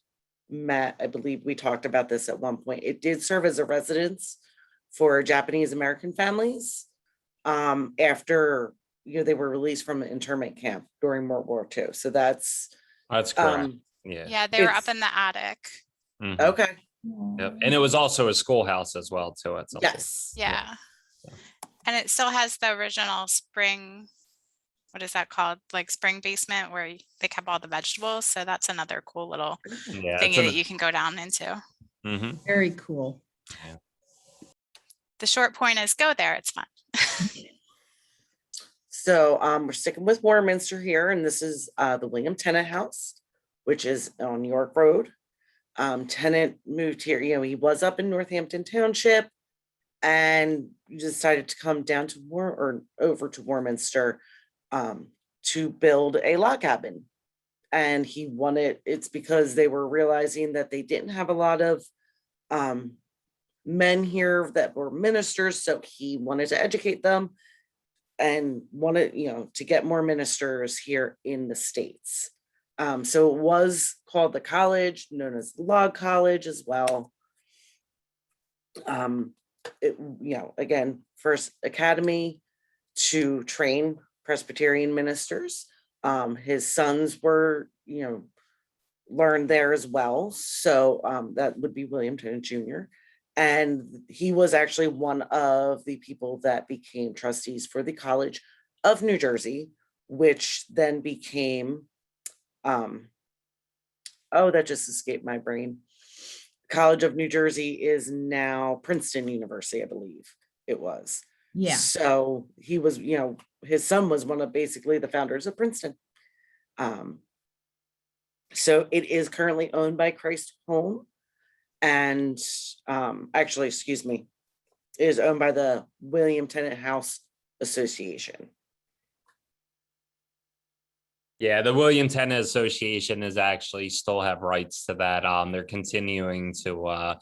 Matt. I believe we talked about this at one point. It did serve as a residence for Japanese American families after they were released from an internment camp during World War II. So that's correct. Yeah, they were up in the attic. Mhm. Okay. Yep. And it was also a schoolhouse as well too. At some point. Yes. Yeah. And it still has the original spring, what is that called? Like spring basement where they kept all the vegetables. So that's another cool little thing that you can go down into. Mm-hmm. Very cool. Yeah. The short point is go there. It's fun. So we're sticking with Warminster here, and this is the William Tennant house, which is on York Road. Tennant moved here, he was up in Northampton Township and decided to come down to over to Warminster to build a log cabin. And it's because they were realizing that they didn't have a lot of men here that were ministers, so he wanted to educate them and wanted, to get more ministers here in the States. So it was called the college, known as Log College as well. Again, first academy to train Presbyterian ministers. His sons were, learned there as well. So that would be William Penn Jr. And he was actually one of the people that became trustees for the College of New Jersey, which then became, that just escaped my brain. College of New Jersey is now Princeton University, I believe it was. Yeah. So he was, his son was one of basically the founders of Princeton. So it is currently owned by Christ Home, and actually, excuse me, it is owned by the William Tennant House Association. Yeah, the William Tennant Association is actually still have rights to that. They're continuing to,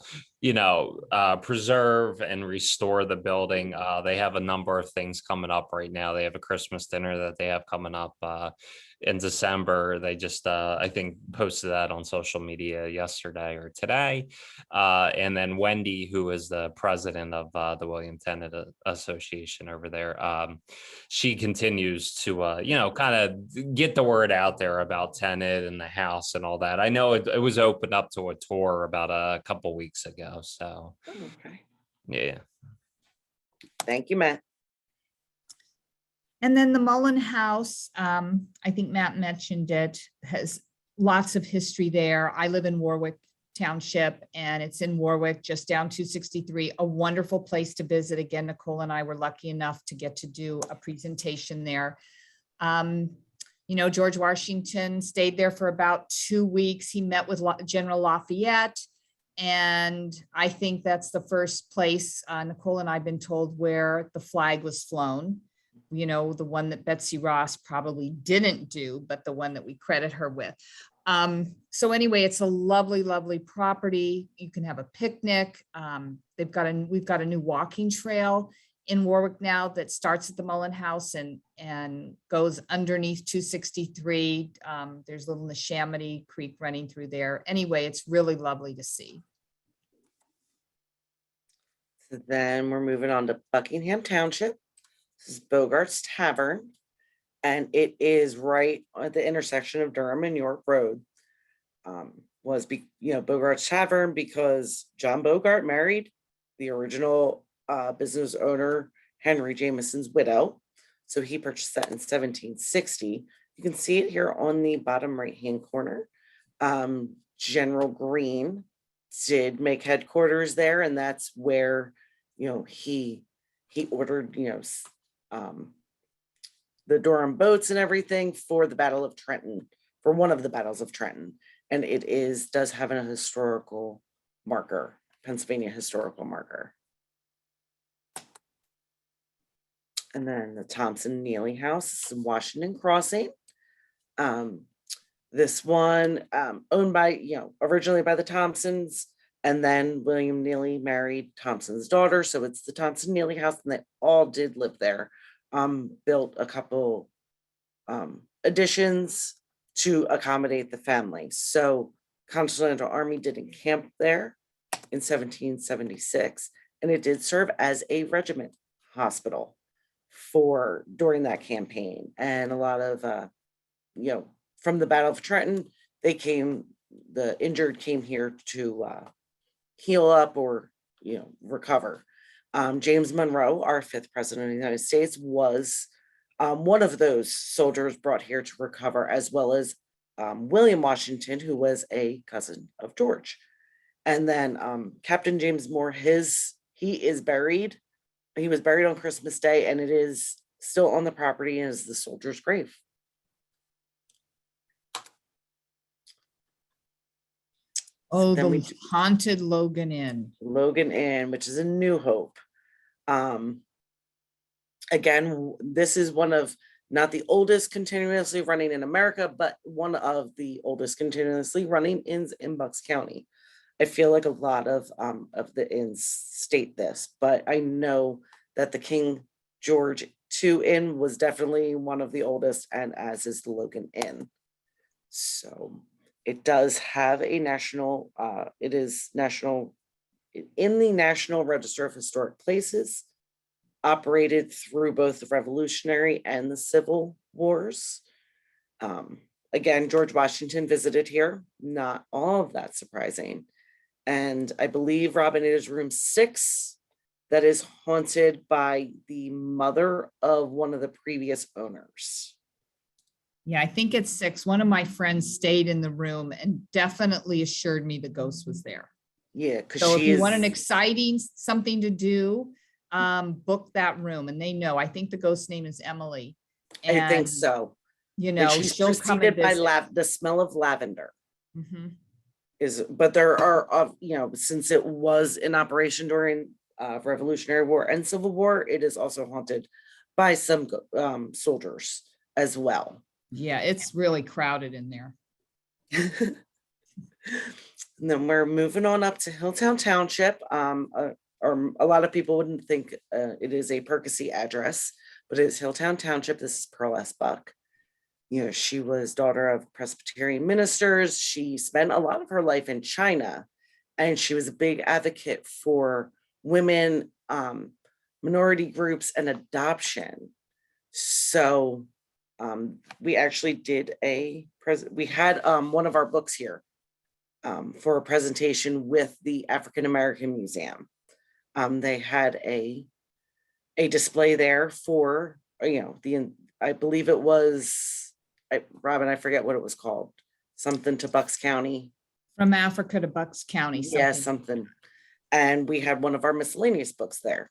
preserve and restore the building. They have a number of things coming up right now. They have a Christmas dinner that they have coming up in December. They just, I think, posted that on social media yesterday or today. And then Wendy, who is the president of the William Tennant Association over there, she continues to, kind of get the word out there about Tennant and the house and all that. I know it was opened up to a tour about a couple weeks ago. So, Okay. yeah. Thank you, Matt. And then the Mulligan House, I think Matt mentioned it, has lots of history there. I live in Warwick Township, and it's in Warwick, just down 263, a wonderful place to visit. Again, Nicole and I were lucky enough to get to do a presentation there. George Washington stayed there for about 2 weeks. He met with General Lafayette. And I think that's the first place, Nicole and I have been told, where the flag was flown. The one that Betsy Ross probably didn't do, but the one that we credit her with. So anyway, it's a lovely, lovely property. You can have a picnic. We've got a new walking trail in Warwick now that starts at the Mulligan House and goes underneath 263. There's little Neshaminy Creek running through there. Anyway, it's really lovely to see. So then we're moving on to Buckingham Township. This is Bogarts Tavern, and it is right at the intersection of Durham and York Road. Bogarts Tavern because John Bogart married the original business owner, Henry Jameson's widow. So he purchased that in 1760. You can see it here on the bottom right-hand corner. General Greene did make headquarters there, and that's where, he ordered, the Durham boats and everything for the Battle of Trenton, for one of the battles of Trenton. And it does have a historical marker, Pennsylvania historical marker. And then the Thompson Neely House in Washington Crossing. This one owned by, originally by the Thompsons, and then William Neely married Thompson's daughter. So it's the Thompson Neely House, and they all did live there. Built a couple additions to accommodate the family. So Continental Army did encamp there in 1776, and it did serve as a regiment hospital during that campaign. And a lot of from the Battle of Trenton, the injured came here to heal up or recover. James Monroe, our 5th president of the United States, was one of those soldiers brought here to recover, as well as William Washington, who was a cousin of George. And then Captain James Moore, he was buried on Christmas Day, and it is still on the property as the soldier's grave. Oh, the haunted Logan Inn. Logan Inn, which is in New Hope. Again, this is one of, not the oldest continuously running in America, but one of the oldest continuously running inns in Bucks County. I feel like a lot of the inns state this, but I know that the King George II Inn was definitely one of the oldest, and as is the Logan Inn. So it does have a national, it is national in the National Register of Historic Places, operated through both the Revolutionary and the Civil Wars. Again, George Washington visited here, not all of that surprising. And I believe, Robin, it is room 6 that is haunted by the mother of one of the previous owners. Yeah, I think it's 6. One of my friends stayed in the room and definitely assured me the ghost was there. Yeah, because So if she you is, want an exciting something to do, book that room. And they know, I think the ghost name is Emily. I think And, so. you And know, she's she'll come and preceded by visit. the smell of lavender. Mhm. But there are, since it was in operation during Revolutionary War and Civil War, it is also haunted by some soldiers as well. Yeah, it's really crowded in there. And then we're moving on up to Hilltown Township. Or a lot of people wouldn't think it is a Percy address, but it is Hilltown Township. This is Pearl S. Buck. She was daughter of Presbyterian ministers. She spent a lot of her life in China, and she was a big advocate for women, minority groups, and adoption. So we actually did we had one of our books here for a presentation with the African American Museum. They had a display there for, I believe it was, Robin, I forget what it was called. Something to Bucks County. From Africa to Bucks County. Yeah, something. And we had one of our miscellaneous books there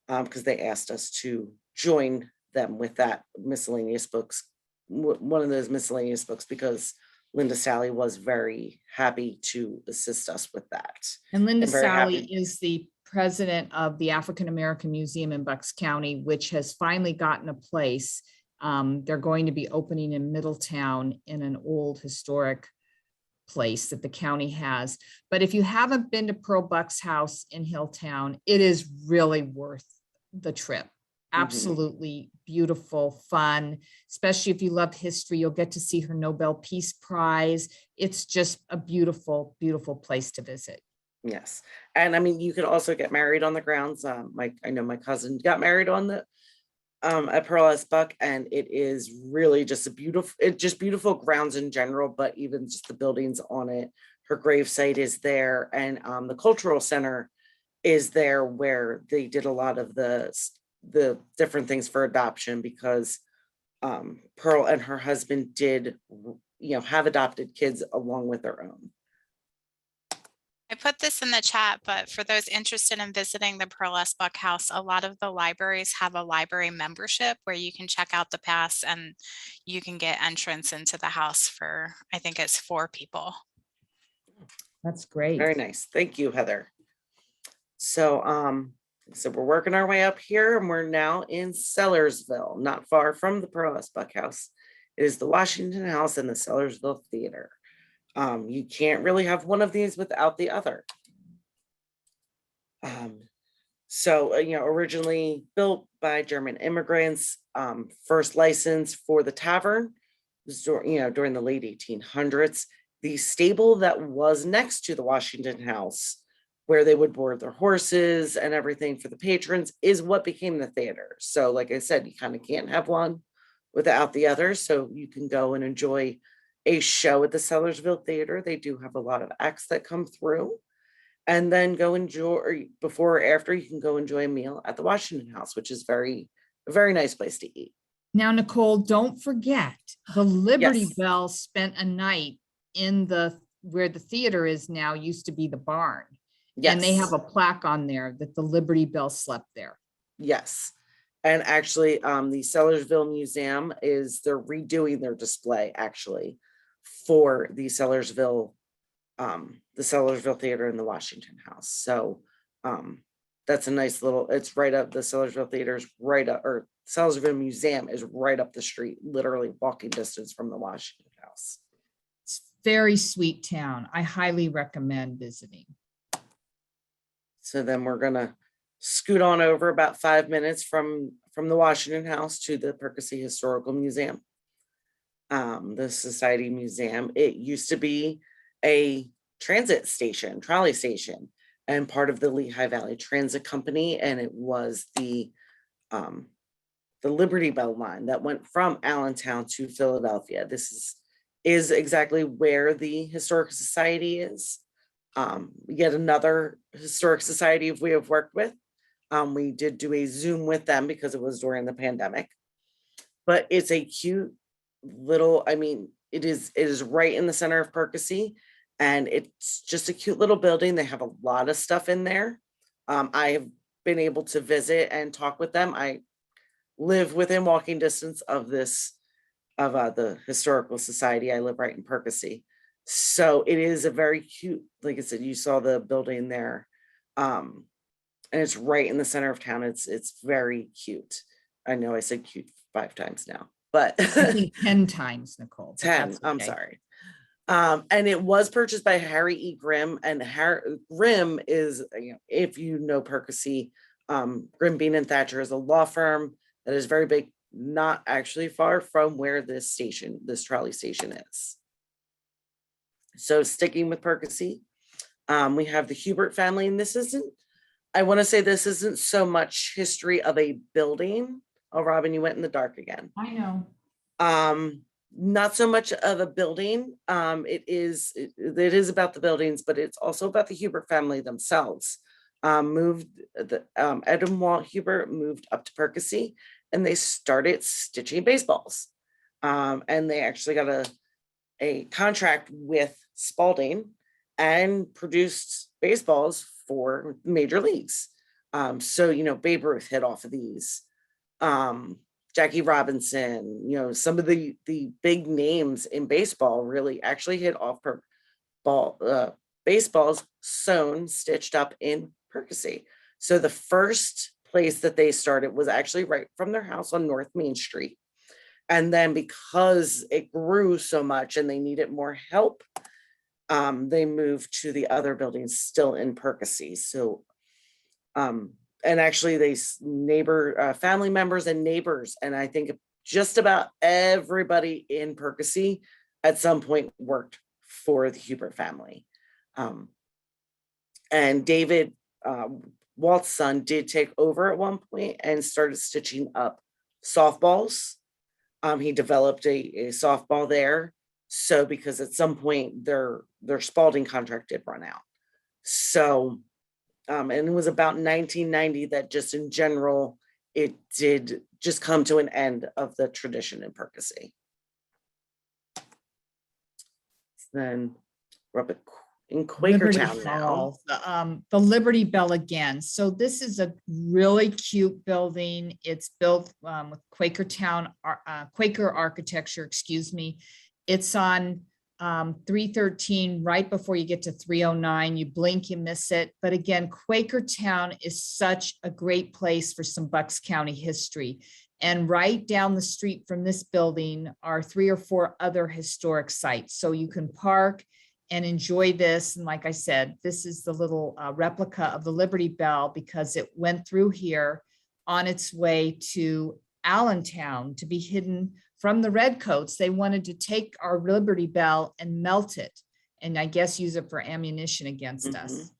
because they asked us to join them with that miscellaneous books, one of those miscellaneous books, because Linda Sally was very happy to assist us with that. And Linda I'm very Sally happy. is the president of the African American Museum in Bucks County, which has finally gotten a place. They're going to be opening in Middletown in an old historic place that the county has. But if you haven't been to Pearl Buck's house in Hilltown, it is really worth the trip. Absolutely beautiful, fun, especially if you love history. You'll get to see her Nobel Peace Prize. It's just a beautiful, beautiful place to visit. Yes. And I mean, you can also get married on the grounds. I know my cousin got married on the at Pearl S. Buck, and it is really just beautiful grounds in general, but even just the buildings on it. Her gravesite is there, and the cultural center is there, where they did a lot of the different things for adoption, because Pearl and her husband did, have adopted kids along with their own. I put this in the chat, but for those interested in visiting the Pearl S. Buck House, a lot of the libraries have a library membership where you can check out the pass and you can get entrance into the house for, I think it's 4 people. That's great. Very nice. Thank you, Heather. So we're working our way up here, and we're now in Sellersville, not far from the Pearl S. Buck House. It is the Washington House and the Sellersville Theater. You can't really have one of these without the other. Originally built by German immigrants, first license for the tavern was during the late 1800s. The stable that was next to the Washington House, where they would board their horses and everything for the patrons, is what became the theater. So like I said, you kind of can't have one without the other. So you can go and enjoy a show at the Sellersville Theater. They do have a lot of acts that come through, and then go enjoy, or before or after, you can go enjoy a meal at the Washington House, which is a very nice place to eat. Now, Nicole, don't forget the Liberty Yes. Bell spent a night in where the theater is now, used to be the barn. Yes. And they have a plaque on there that the Liberty Bell slept there. Yes. And actually, the Sellersville Museum they're redoing their display actually for the Sellersville Theater and the Washington House. So that's a nice little, it's right up, the Sellersville Theater is right up, or Sellersville Museum is right up the street, literally walking distance from the Washington House. It's very sweet town. I highly recommend visiting. So then we're gonna scoot on over about 5 minutes from the Washington House to the Percy Historical Museum. The Society Museum. It used to be a transit station, trolley station, and part of the Lehigh Valley Transit Company, and it was the Liberty Bell line that went from Allentown to Philadelphia. This is exactly where the Historical Society is. Yet another historic society we have worked with. We did do a Zoom with them because it was during the pandemic, but it's a cute little, I mean, it is right in the center of Percy, and it's just a cute little building. They have a lot of stuff in there. I have been able to visit and talk with them. I live within walking distance of the Historical Society. I live right in Percy. So it is a very cute, like I said, you saw the building there. And it's right in the center of town. It's very cute. I know I said cute 5 times now, but I think 10 times, Nicole. but 10, that's I'm okay. sorry. And it was purchased by Harry E. Grimm, and Grimm is, if you know Percy, Grimm, Bean and Thatcher is a law firm that is very big, not actually far from where this trolley station is. So sticking with Percy, we have the Hubert family, and I want to say this isn't so much history of a building. Oh, Robin, you went in the dark again. I know. Not so much of a building. It is about the buildings, but it's also about the Hubert family themselves. Ed and Walt Hubert moved up to Percy, and they started stitching baseballs. And they actually got a contract with Spalding and produced baseballs for major leagues. So, Babe Ruth hit off of these. Jackie Robinson, some of the big names in baseball really actually hit off baseballs stitched up in Percy. So the first place that they started was actually right from their house on North Main Street. And then because it grew so much and they needed more help, they moved to the other buildings still in Percy. So, and actually they family members and neighbors, and I think just about everybody in Percy at some point worked for the Hubert family. And David, Walt's son, did take over at one point and started stitching up softballs. He developed a softball there. So because at some point their Spalding contract did run out. So, and it was about 1990 that just in general, it did just come to an end of the tradition in Percy. Then we're up in Quakertown now. The Liberty Bell again. So this is a really cute building. It's built with Quaker architecture, excuse me. It's on 313 right before you get to 309. You blink, you miss it. But again, Quakertown is such a great place for some Bucks County history. And right down the street from this building are 3 or 4 other historic sites. So you can park and enjoy this. And like I said, this is the little replica of the Liberty Bell because it went through here on its way to Allentown to be hidden from the Redcoats. They wanted to take our Liberty Bell and melt it, and I guess use it for ammunition against us.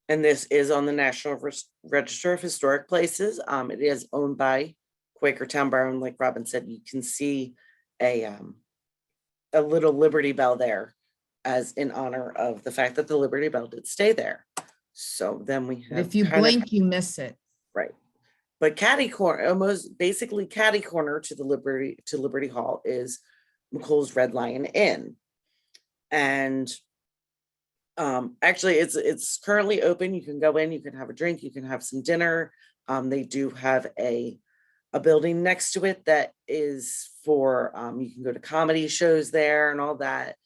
And this is on the National Register of Historic Places. It is owned by Quakertown Borough, and like Robin said, you can see a little Liberty Bell there as in honor of the fact that the Liberty Bell did stay there. So then we have, if you blink, you miss it. Right. But catty corner, almost basically catty corner to the Liberty Hall is McCool's Red Lion Inn. And actually it's currently open. You can go in, you can have a drink, you can have some dinner. They do have a building next to it that is for, you can go to comedy shows there and all that.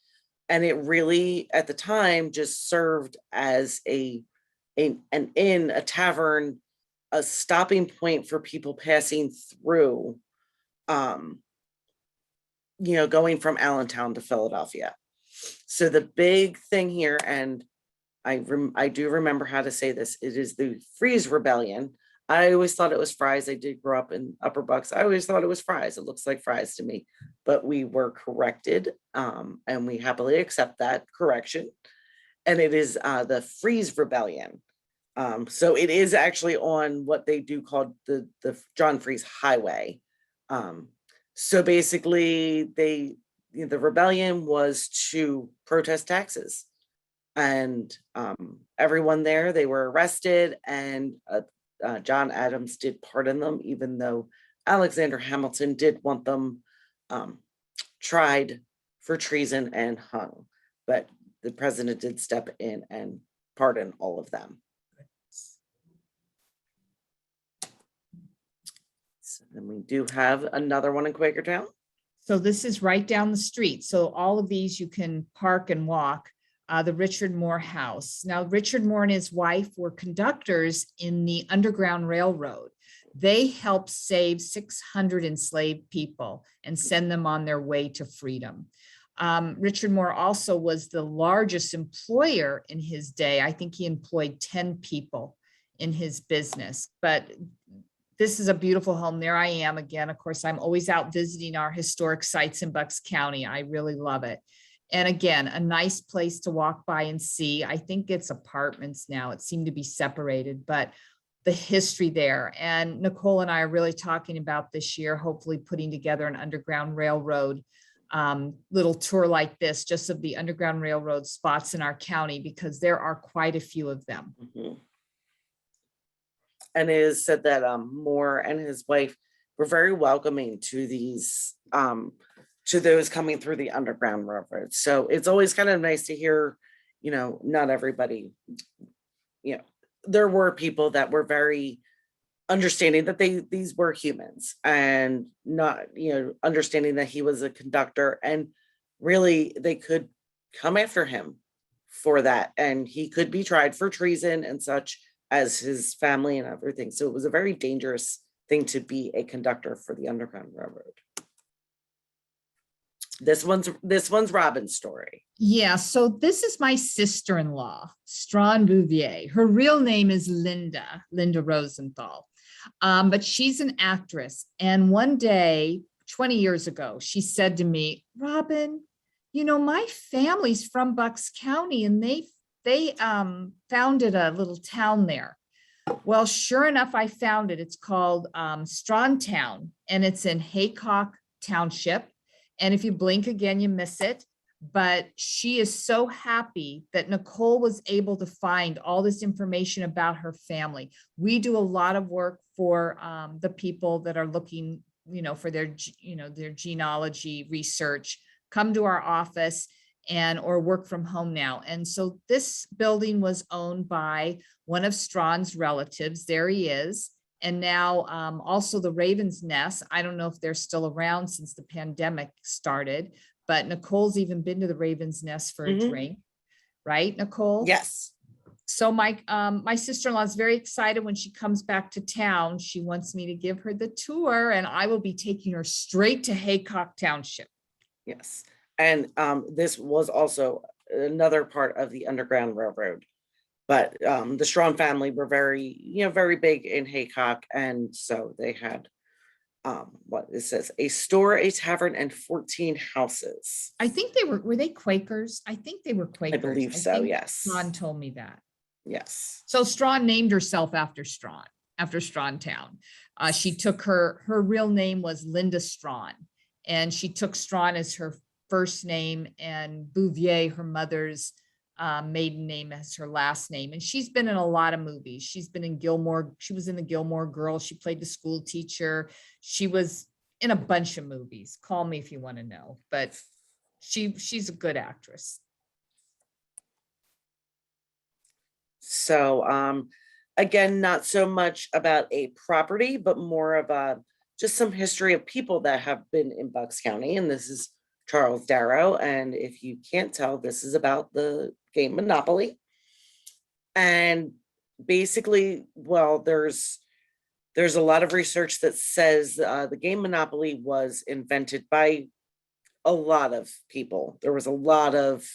And it really, at the time, just served as an inn, a tavern, a stopping point for people passing through, going from Allentown to Philadelphia. So the big thing here, and I do remember how to say this, it is the Freeze Rebellion. I always thought it was Fries. I did grow up in Upper Bucks. I always thought it was Fries. It looks like Fries to me, but we were corrected, and we happily accept that correction. And it is the Freeze Rebellion. So it is actually on what they do called the John Freeze Highway. So basically, the rebellion was to protest taxes, and everyone there, they were arrested, and John Adams did pardon them, even though Alexander Hamilton did want them tried for treason and hung, but the president did step in and pardon all of them. So then we do have another one in Quakertown. So this is right down the street. So all of these you can park and walk. The Richard Moore House. Now, Richard Moore and his wife were conductors in the Underground Railroad. They helped save 600 enslaved people and send them on their way to freedom. Richard Moore also was the largest employer in his day. I think he employed 10 people in his business, but this is a beautiful home. There I am again. Of course, I'm always out visiting our historic sites in Bucks County. I really love it. And again, a nice place to walk by and see. I think it's apartments now. It seemed to be separated, but the history there. And Nicole and I are really talking about this year, hopefully putting together an Underground Railroad little tour like this, just of the Underground Railroad spots in our county, because there are quite a few of them. Mm-hmm. And it is said that Moore and his wife were very welcoming to these to those coming through the Underground Railroad. So it's always kind of nice to hear, not everybody, there were people that were very understanding that these were humans, and not, understanding that he was a conductor, and really they could come after him for that. And he could be tried for treason and such, as his family and everything. So it was a very dangerous thing to be a conductor for the Underground Railroad. This one's Robin's story. Yeah, so this is my sister-in-law, Strawn Bouvier. Her real name is Linda Rosenthal, but she's an actress. And one day, 20 years ago, she said to me, Robin, my family's from Bucks County, and they founded a little town there. Well, sure enough, I found it. It's called Strawntown, and it's in Haycock Township. And if you blink again, you miss it. But she is so happy that Nicole was able to find all this information about her family. We do a lot of work for the people that are looking, for their genealogy research, come to our office or work from home now. And so this building was owned by one of Strawn's relatives. There he is. And now also the Raven's Nest. I don't know if they're still around since the pandemic started, but Nicole's even been to the Raven's Nest for a drink, right, Nicole? Yes. So my sister-in-law is very excited when she comes back to town. She wants me to give her the tour, and I will be taking her straight to Haycock Township. Yes. And this was also another part of the Underground Railroad. But the Strawn family were very big in Haycock. And so they had what it says, a store, a tavern, and 14 houses. I think were they Quakers? I think they were Quakers. I believe so, yes. Strawn told me that. Yes. So Strawn named herself after Strawntown. She took her real name was Linda Strawn, and she took Strawn as her first name, and Bouvier, her mother's maiden name, as her last name. And she's been in a lot of movies. She's been in she was in the Gilmore Girls. She played the school teacher. She was in a bunch of movies. Call me if you want to know, but she's a good actress. So again, not so much about a property, but more of just some history of people that have been in Bucks County. And this is Charles Darrow. And if you can't tell, this is about the game Monopoly. And basically, well, there's a lot of research that says the game Monopoly was invented by a lot of people. There was a lot of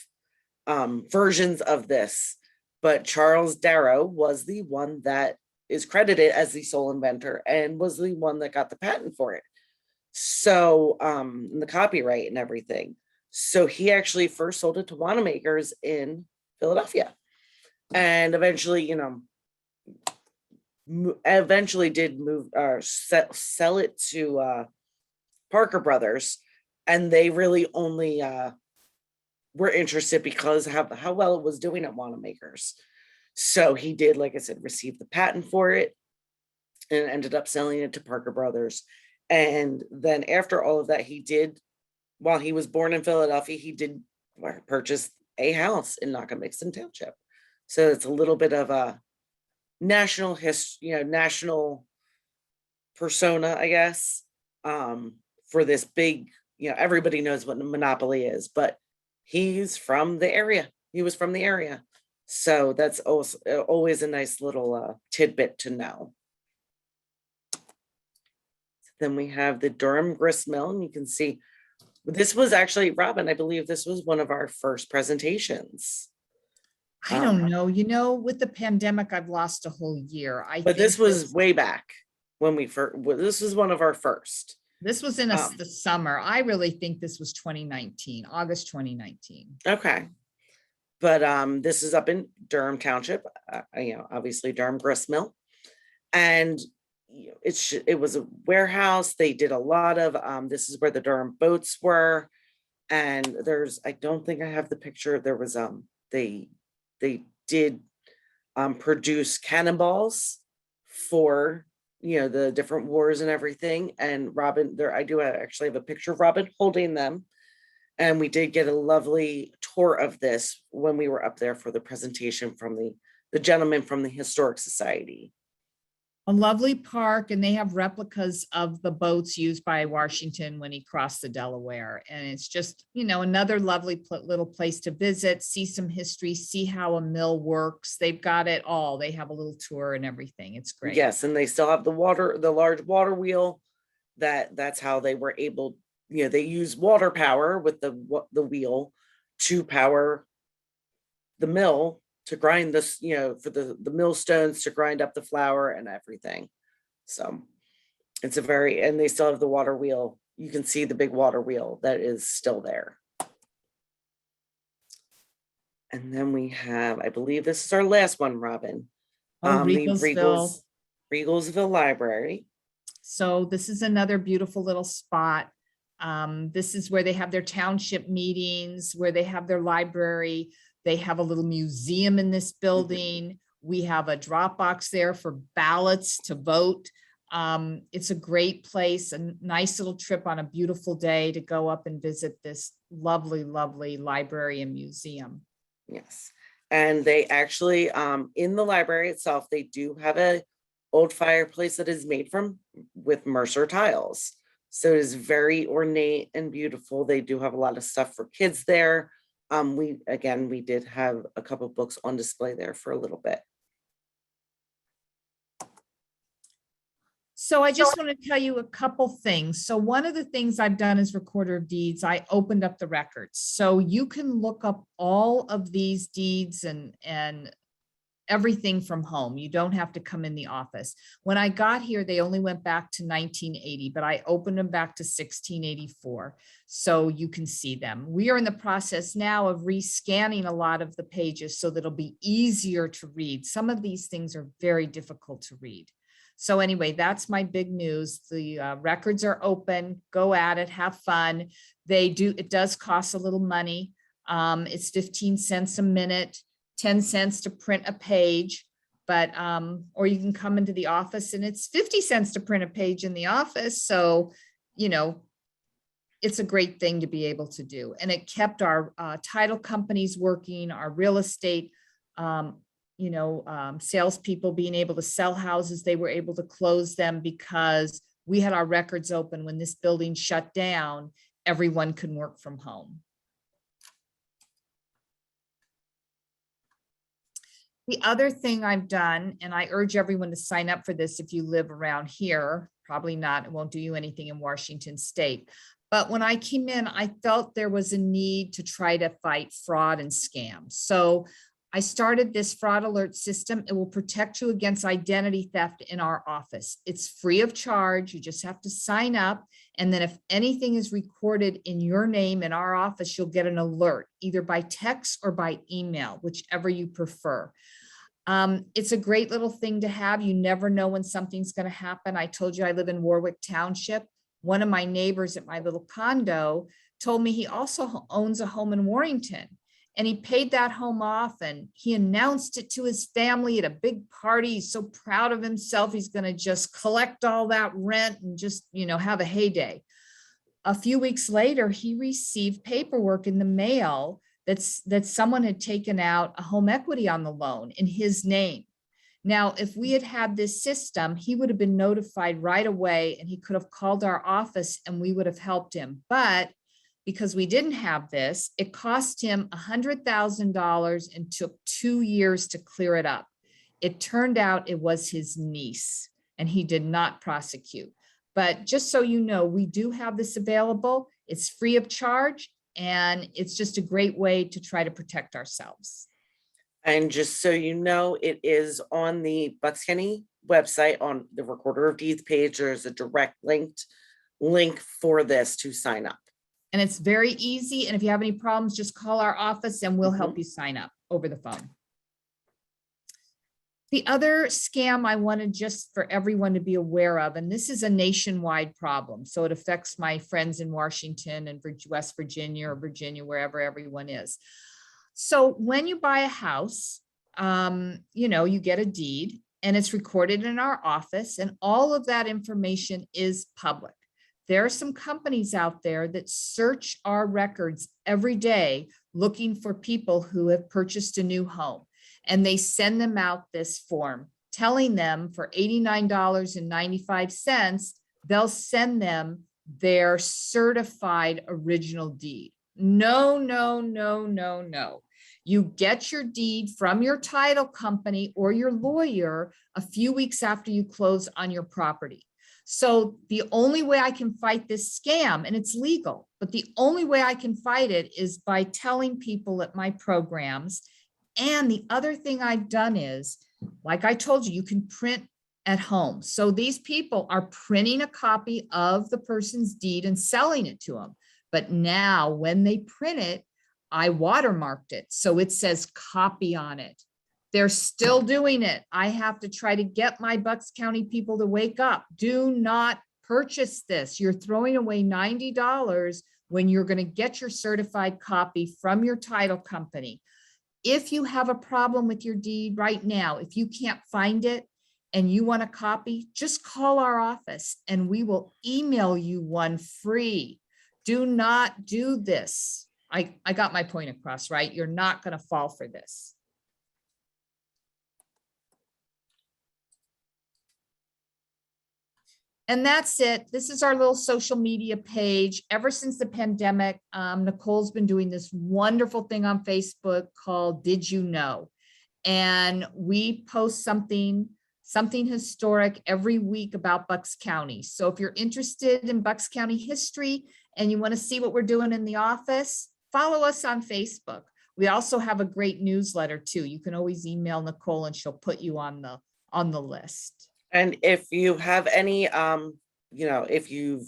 versions of this, but Charles Darrow was the one that is credited as the sole inventor and was the one that got the patent for it. So the copyright and everything. So he actually first sold it to winemakers in Philadelphia, and eventually, did move or sell it to Parker Brothers, and they really only were interested because how well it was doing at winemakers. So he did, like I said, receive the patent for it and ended up selling it to Parker Brothers. And then after all of that, he did, while he was born in Philadelphia, he did purchase a house in Knockemixon Township. So it's a little bit of a national history, national persona, I guess, for this big, everybody knows what a monopoly is, but he's from the area. He was from the area. So that's also always a nice little tidbit to know. Then we have the Durham grist mill, and you can see this was actually, Robin, I believe this was one of our first presentations. I don't know, with the pandemic, I've lost a whole year. But this was way back when we first, this was one of our first. This was in the summer. I really think this was 2019, August 2019. Okay. But this is up in Durham Township, obviously Durham grist mill. And it was a warehouse. They did a lot of, this is where the Durham boats were. And I don't think I have the picture. There was, they did produce cannonballs for, the different wars and everything. And Robin, I do actually have a picture of Robin holding them. And we did get a lovely tour of this when we were up there for the presentation from the gentleman from the Historic Society. A lovely park, and they have replicas of the boats used by Washington when he crossed the Delaware. And it's just, another lovely little place to visit, see some history, see how a mill works. They've got it all. They have a little tour and everything. It's great. Yes, and they still have the large water wheel. That's how they were able, they use water power with the wheel to power the mill, to grind this, for the millstones to grind up the flour and everything. So it's and they still have the water wheel. You can see the big water wheel that is still there. And then we have, I believe this is our last one, Robin. Regelsville. Regelsville Library. So this is another beautiful little spot. This is where they have their township meetings, where they have their library. They have a little museum in this building. We have a drop box there for ballots to vote. It's a great place, a nice little trip on a beautiful day to go up and visit this lovely, lovely library and museum. Yes. And they actually, in the library itself, they do have a old fireplace that is made with Mercer tiles. So it is very ornate and beautiful. They do have a lot of stuff for kids there. We did have a couple of books on display there for a little bit. So I just want to tell you a couple things. So one of the things I've done as recorder of deeds, I opened up the records. So you can look up all of these deeds and everything from home. You don't have to come in the office. When I got here, they only went back to 1980, but I opened them back to 1684. So you can see them. We are in the process now of rescanning a lot of the pages so that it'll be easier to read. Some of these things are very difficult to read. So anyway, that's my big news. The records are open. Go at it, have fun. It does cost a little money. It's 15 cents a minute. 10 cents to print a page, but or you can come into the office and it's 50 cents to print a page in the office. So, it's a great thing to be able to do. And it kept our title companies working, our real estate, salespeople being able to sell houses. They were able to close them because we had our records open. When this building shut down, everyone could work from home. The other thing I've done, and I urge everyone to sign up for this if you live around here, probably not, it won't do you anything in Washington state. But when I came in, I felt there was a need to try to fight fraud and scams. So I started this fraud alert system. It will protect you against identity theft in our office. It's free of charge. You just have to sign up. And then if anything is recorded in your name in our office, you'll get an alert, either by text or by email, whichever you prefer. It's a great little thing to have. You never know when something's going to happen. I told you I live in Warwick Township. One of my neighbors at my little condo told me he also owns a home in Warrington. And he paid that home off and he announced it to his family at a big party. He's so proud of himself. He's going to just collect all that rent and just, have a heyday. A few weeks later, he received paperwork in the mail that someone had taken out a home equity on the loan in his name. Now, if we had had this system, he would have been notified right away and he could have called our office and we would have helped him. But because we didn't have this, it cost him $100,000 and took 2 years to clear it up. It turned out it was his niece and he did not prosecute. But just so you know, we do have this available. It's free of charge and it's just a great way to try to protect ourselves. And just so you know, it is on the Bucks County website on the Recorder of Deeds page. There's a direct link for this to sign up. And it's very easy. And if you have any problems, just call our office and we'll help you sign up over the phone. The other scam I wanted just for everyone to be aware of, and this is a nationwide problem. So it affects my friends in Washington and West Virginia or Virginia, wherever everyone is. So when you buy a house, you get a deed and it's recorded in our office and all of that information is public. There are some companies out there that search our records every day looking for people who have purchased a new home. And they send them out this form telling them for $89.95, they'll send them their certified original deed. No, no, no, no, no. You get your deed from your title company or your lawyer a few weeks after you close on your property. So the only way I can fight this scam, and it's legal, but the only way I can fight it is by telling people at my programs. And the other thing I've done is, like I told you, you can print at home. So these people are printing a copy of the person's deed and selling it to them. But now when they print it, I watermarked it. So it says copy on it. They're still doing it. I have to try to get my Bucks County people to wake up. Do not purchase this. You're throwing away $90 when you're going to get your certified copy from your title company. If you have a problem with your deed right now, if you can't find it and you want a copy, just call our office and we will email you one free. Do not do this. I got my point across, right? You're not going to fall for this. And that's it. This is our little social media page. Ever since the pandemic, Nicole's been doing this wonderful thing on Facebook called Did You Know? And we post something historic every week about Bucks County. So if you're interested in Bucks County history and you want to see what we're doing in the office, follow us on Facebook. We also have a great newsletter too. You can always email Nicole and she'll put you on the list. And if you have any, if you've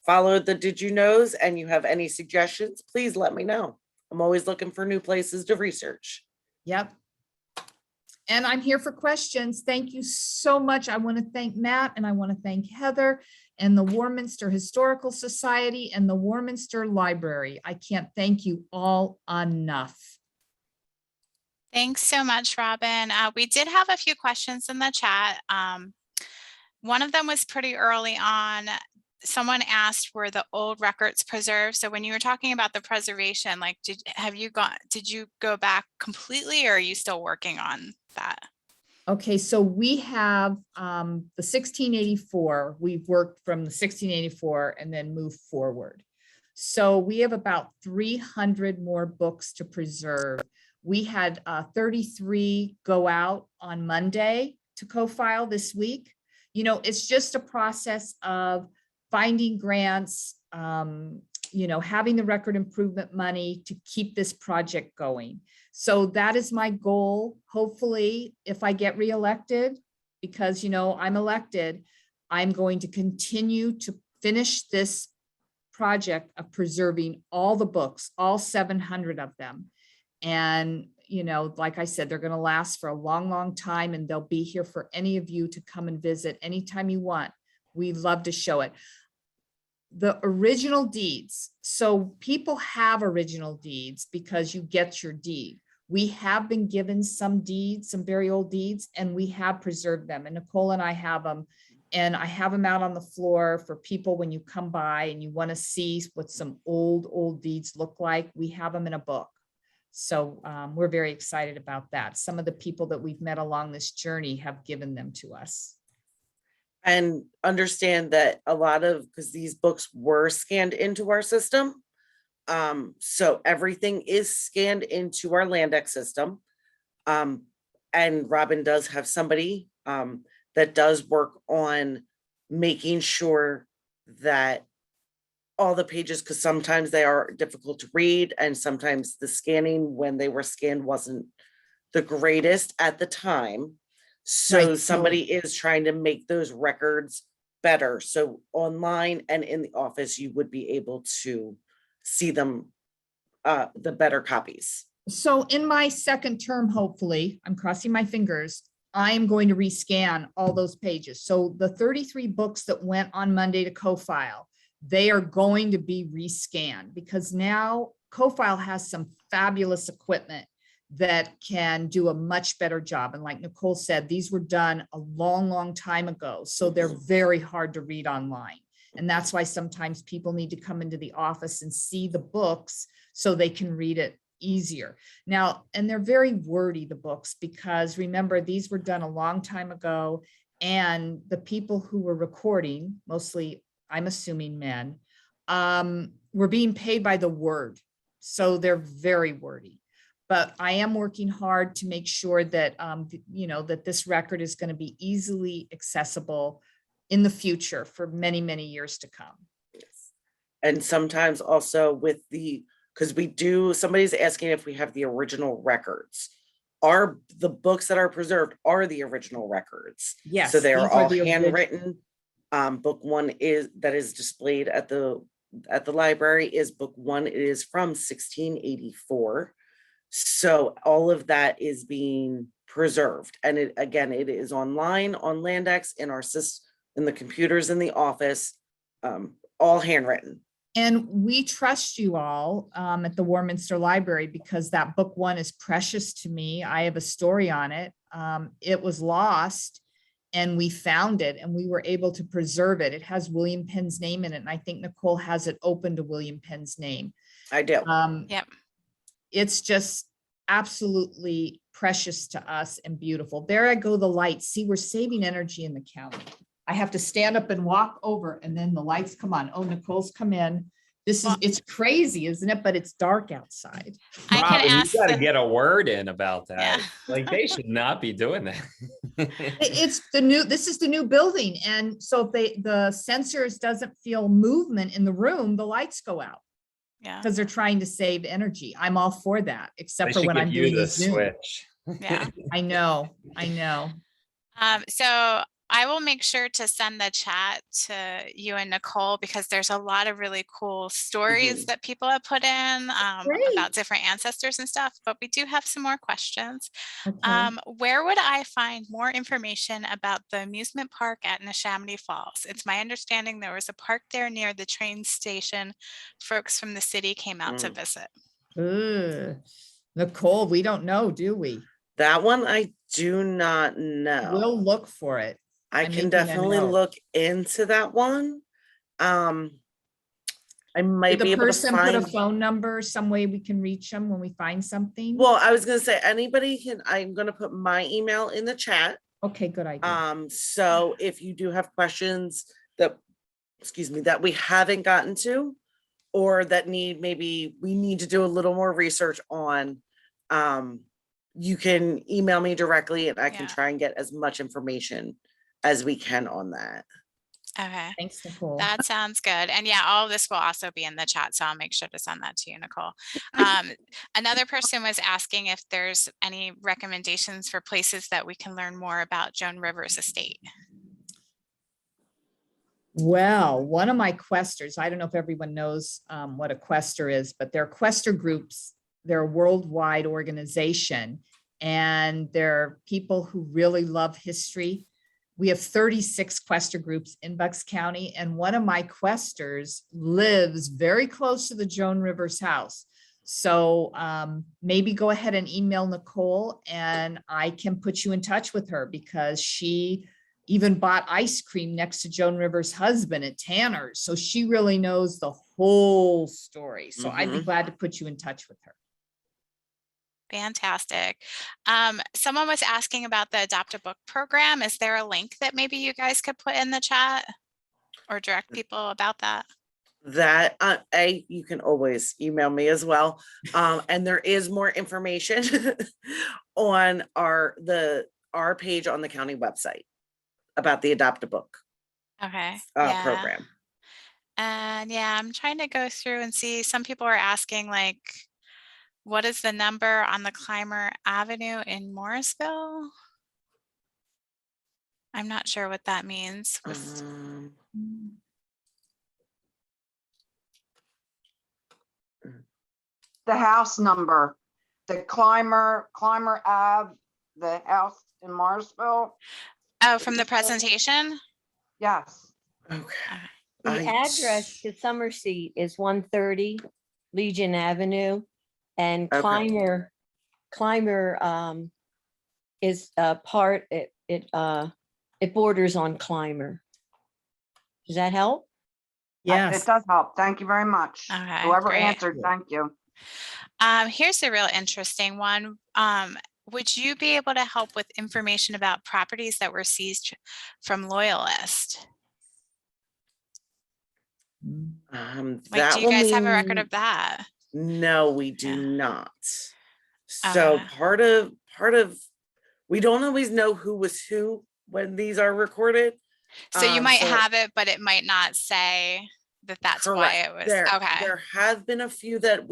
followed the Did You Knows and you have any suggestions, please let me know. I'm always looking for new places to research. Yep. And I'm here for questions. Thank you so much. I want to thank Matt and I want to thank Heather and the Warminster Historical Society and the Warminster Library. I can't thank you all enough. Thanks so much, Robin. We did have a few questions in the chat. One of them was pretty early on. Someone asked, were the old records preserved? So when you were talking about the preservation, like, did you go back completely or are you still working on that? Okay, so we have the 1684. We've worked from the 1684 and then moved forward. So we have about 300 more books to preserve. We had 33 go out on Monday to Kofile this week. it's just a process of finding grants, having the record improvement money to keep this project going. So that is my goal. Hopefully, if I get reelected, because, I'm elected, I'm going to continue to finish this project of preserving all the books, all 700 of them. And, like I said, they're going to last for a long, long time, and they'll be here for any of you to come and visit anytime you want. We'd love to show it. The original deeds. So people have original deeds because you get your deed. We have been given some deeds, some very old deeds, and we have preserved them. And Nicole and I have them. And I have them out on the floor for people when you come by and you want to see what some old deeds look like. We have them in a book. So we're very excited about that. Some of the people that we've met along this journey have given them to us. And understand that because these books were scanned into our system. So everything is scanned into our Landex system. And Robin does have somebody that does work on making sure that all the pages, because sometimes they are difficult to read, and sometimes the scanning when they were scanned wasn't the greatest at the time. So Right. somebody is trying to make those records better. So online and in the office, you would be able to see them, the better copies. So in my second term, hopefully, I'm crossing my fingers, I am going to rescan all those pages. So the 33 books that went on Monday to Kofile, they are going to be rescanned, because now Kofile has some fabulous equipment that can do a much better job. And like Nicole said, these were done a long, long time ago. So they're very hard to read online. And that's why sometimes people need to come into the office and see the books so they can read it easier. Now, and they're very wordy, the books, because remember, these were done a long time ago, and the people who were recording, mostly, I'm assuming men, were being paid by the word. So they're very wordy. But I am working hard to make sure that, that this record is going to be easily accessible in the future for many, many years to come. Yes. And sometimes also because somebody's asking if we have the original records. The books that are preserved are the original records. Yes. So they are all the handwritten. Book one that is displayed at the library is book one. It is from 1684. So all of that is being preserved. And it is online on Landex in our system, in the computors in the office, all handwritten. And we trust you all at the Warminster Library, because that book one is precious to me. I have a story on it. It was lost and we found it, and we were able to preserve it. It has William Penn's name in it. And I think Nicole has it open to William Penn's name. I do. Yep. It's just absolutely precious to us and beautiful. There I go, the lights. See, we're saving energy in the county. I have to stand up and walk over, and then the lights come on. Oh, Nicole's come in. It's crazy, isn't it? But it's dark outside. I can Robin, ask you got to the- get a word in about that. Yeah. Like, they should not be doing that. This is the new building. And so if the sensors doesn't feel movement in the room, the lights go out, Yeah. because they're trying to save energy. I'm all for that, They except for should when give I'm you doing the the Zoom. switch. Yeah. I know. So I will make sure to send the chat to you and Nicole, because there's a lot of really cool stories that people have put in Great. about different ancestors and stuff, but we do have some more questions. Okay. Where would I find more information about the amusement park at Neshaminy Falls? It's my understanding there was a park there near the train station. Folks from the city came out to visit. Ugh. Nicole, we don't know, do we? That one I do not know. We'll look for it. I I'm can making a definitely note. look into that one. I might Did be the able to person put a find. phone number, some way we can reach them when we find something? Well, I was gonna say anybody can. I'm gonna put my email in the chat. Okay, good idea. So if you do have questions that we haven't gotten to, or that maybe we need to do a little more research on, you can email me directly and I can Yeah. try and get as much information as we can on that. Okay. Thanks, Nicole. That sounds good. And yeah, all of this will also be in the chat, so I'll make sure to send that to you, Nicole. Another person was asking if there's any recommendations for places that we can learn more about Joan Rivers estate. Well, one of my questers, I don't know if everyone knows what a quester is, but they're quester groups. They're a worldwide organization, and they're people who really love history. We have 36 quester groups in Bucks County, and one of my questers lives very close to the Joan Rivers house. So maybe go ahead and email Nicole, and I can put you in touch with her, because she even bought ice cream next to Joan Rivers' husband at Tanner's. So she really knows the whole story. So I'd be glad to put you in touch with her. Fantastic. Someone was asking about the Adopt a Book program. Is there a link that maybe you guys could put in the chat or direct people about that? That you can always email me as well. And there is more information on our page on the county website about the Adopt a Book Okay. program. And yeah, I'm trying to go through and see. Some people are asking, like, what is the number on the Clymer Avenue in Morrisville? I'm not sure what that means. The house number, the Clymer Ave, the house in Morrisville. Oh, from the presentation? Yes. Okay. The I- address to Summerseat is 130 Legion Avenue, and Okay. Clymer is part, it borders on Clymer. Does that help? Yes. It does help. Thank you very much. Okay, Whoever great. answered, thank you. Here's a real interesting one. Would you be able to help with information about properties that were seized from Loyalist? Like, that do you will guys have a record mean- of that? No, we do Yeah. not. So Okay. part of we don't always know who was who when these are recorded. So you might so- have it, but it might not say that that's why it was. Okay. There have been a few that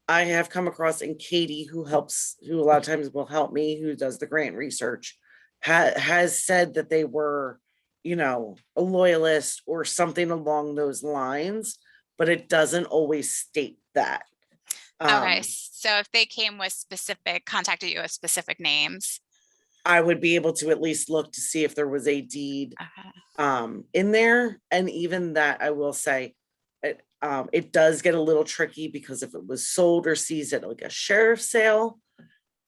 I have come across, and Katie, who a lot of times will help me, who does the grant research, has said that they were, a loyalist or something along those lines, but it doesn't always state that. Okay. So if they came with contacted you with specific names. I would be able to at least look to see if there was a deed Okay. in there. And even that, I will say, it does get a little tricky, because if it was sold or seized at like a sheriff's sale,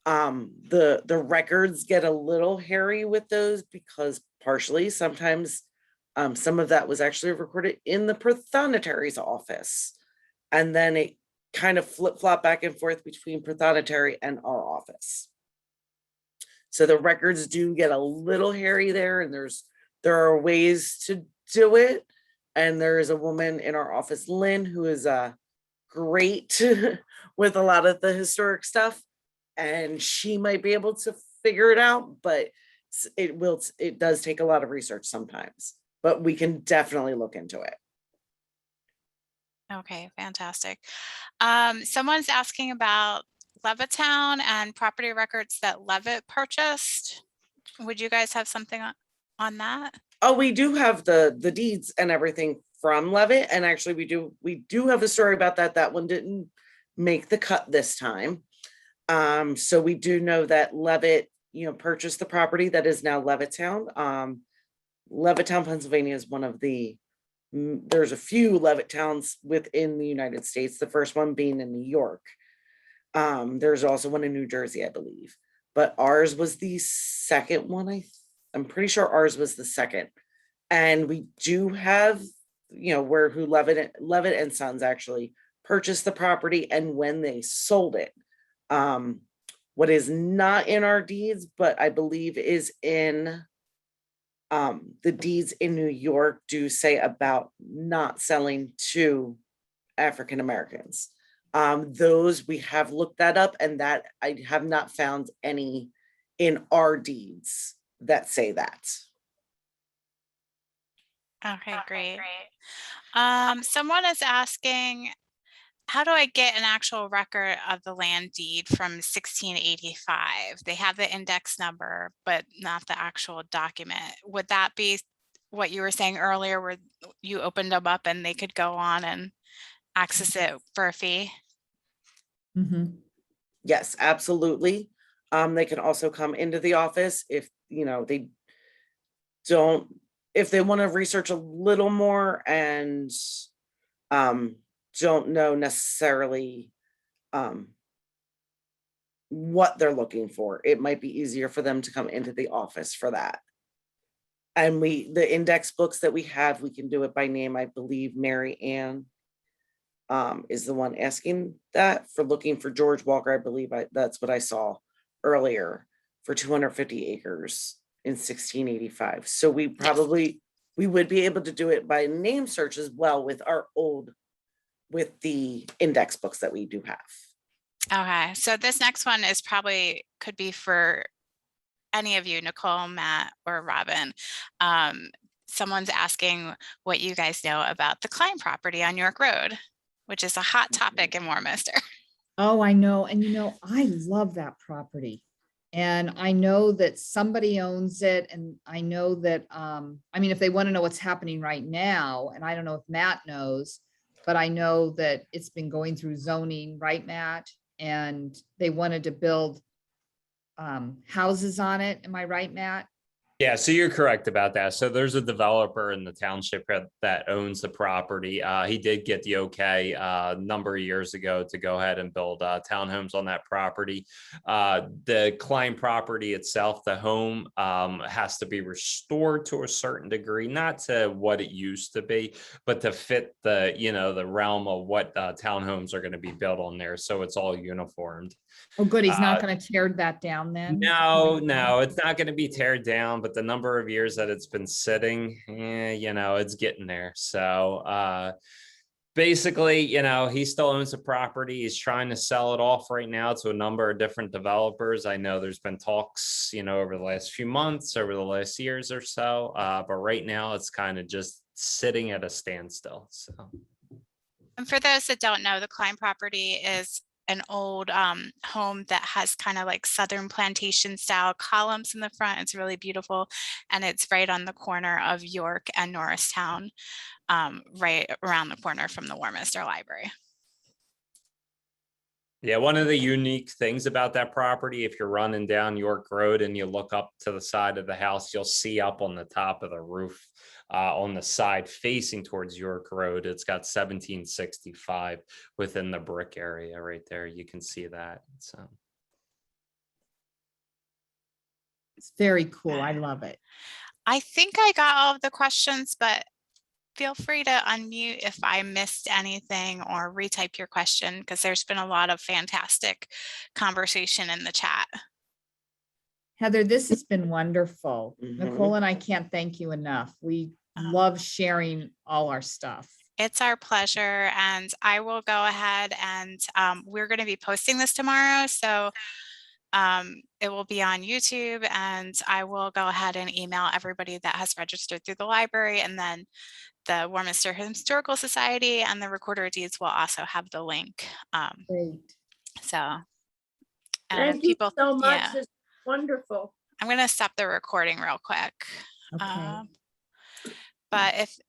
the records get a little hairy with those, because partially sometimes some of that was actually recorded in the prothonotary office, and then it kind of flip-flop back and forth between prothonotary and our office. So the records do get a little hairy there, and there are ways to do it. And there is a woman in our office, Lynn, who is great with a lot of the historic stuff, and she might be able to figure it out, but it does take a lot of research sometimes, but we can definitely look into it. Okay, fantastic. Someone's asking about Levittown and property records that Levitt purchased. Would you guys have something on that? Oh, we do have the deeds and everything from Levitt, and actually we do have a story about that. That one didn't make the cut this time. So we do know that Levitt, purchased the property that is now Levittown. Levittown, Pennsylvania is one of there's a few Levittowns within the United States, the first one being in New York. There's also one in New Jersey, I believe, but ours was the second one. I'm pretty sure ours was the second. And we do have, who Levitt and Sons actually purchased the property, and when they sold it. What is not in our deeds, but I believe is in the deeds in New York, do say about not selling to African Americans. Those we have looked that up, and that I have not found any in our deeds that say that. Okay, great. Someone is asking, how do I get an actual record of the land deed from 1685? They have the index number, but not the actual document. Would that be what you were saying earlier, where you opened them up and they could go on and access it for a fee? Mhm. Yes, absolutely. They can also come into the office if, you know, they don't, if they want to research a little more and don't know necessarily what they're looking for. It might be easier for them to come into the office for that. And the index books that we have, we can do it by name. I believe Mary Ann is the one asking that for looking for George Walker. I believe that's what I saw earlier for 250 acres in 1685. So we would be able to do it by name search as well with with the index books that we do have. Okay, so this next one is probably could be for any of you, Nicole, Matt, or Robin. Someone's asking what you guys know about the Klein property on York Road, which is a hot topic in Warminster. Oh, I know. And I love that property. And I know that somebody owns it. And I know that, if they want to know what's happening right now, and I don't know if Matt knows, but I know that it's been going through zoning, right, Matt? And they wanted to build houses on it. Am I right, Matt? Yeah, so you're correct about that. So there's a developer in the township that owns the property. He did get the okay a number of years ago to go ahead and build townhomes on that property. The Klein property itself, the home, has to be restored to a certain degree, not to what it used to be, but to fit the realm of what townhomes are going to be built on there. So it's all uniformed. Oh, good. He's not going to tear that down then? No, it's not going to be teared down, but the number of years that it's been sitting, it's getting there. So basically, he still owns the property. He's trying to sell it off right now to a number of different developers. I know there's been talks, over the last few months, over the last years or so, but right now it's kind of just sitting at a standstill. So, And for those that don't know, the Klein property is an old home that has kind of like Southern plantation style columns in the front. It's really beautiful. And it's right on the corner of York and Norristown, right around the corner from the Warminster Library. Yeah, one of the unique things about that property, if you're running down York Road and you look up to the side of the house, you'll see up on the top of the roof on the side facing towards York Road, it's got 1765 within the brick area right there. You can see that. So It's very cool. I love it. I think I got all of the questions, but feel free to unmute if I missed anything or retype your question, because there's been a lot of fantastic conversation in the chat. Heather, this has been wonderful. Mhm. Nicole and I can't thank you enough. We love sharing all our stuff. It's our pleasure. And I will go ahead and we're going to be posting this tomorrow. So it will be on YouTube, and I will go ahead and email everybody that has registered through the library, and then the Warminster Historical Society and the Recorder of Deeds will also have the link. Great. So, and Thank you so much. yeah. It's wonderful. I'm going to stop the recording real quick. Okay. But if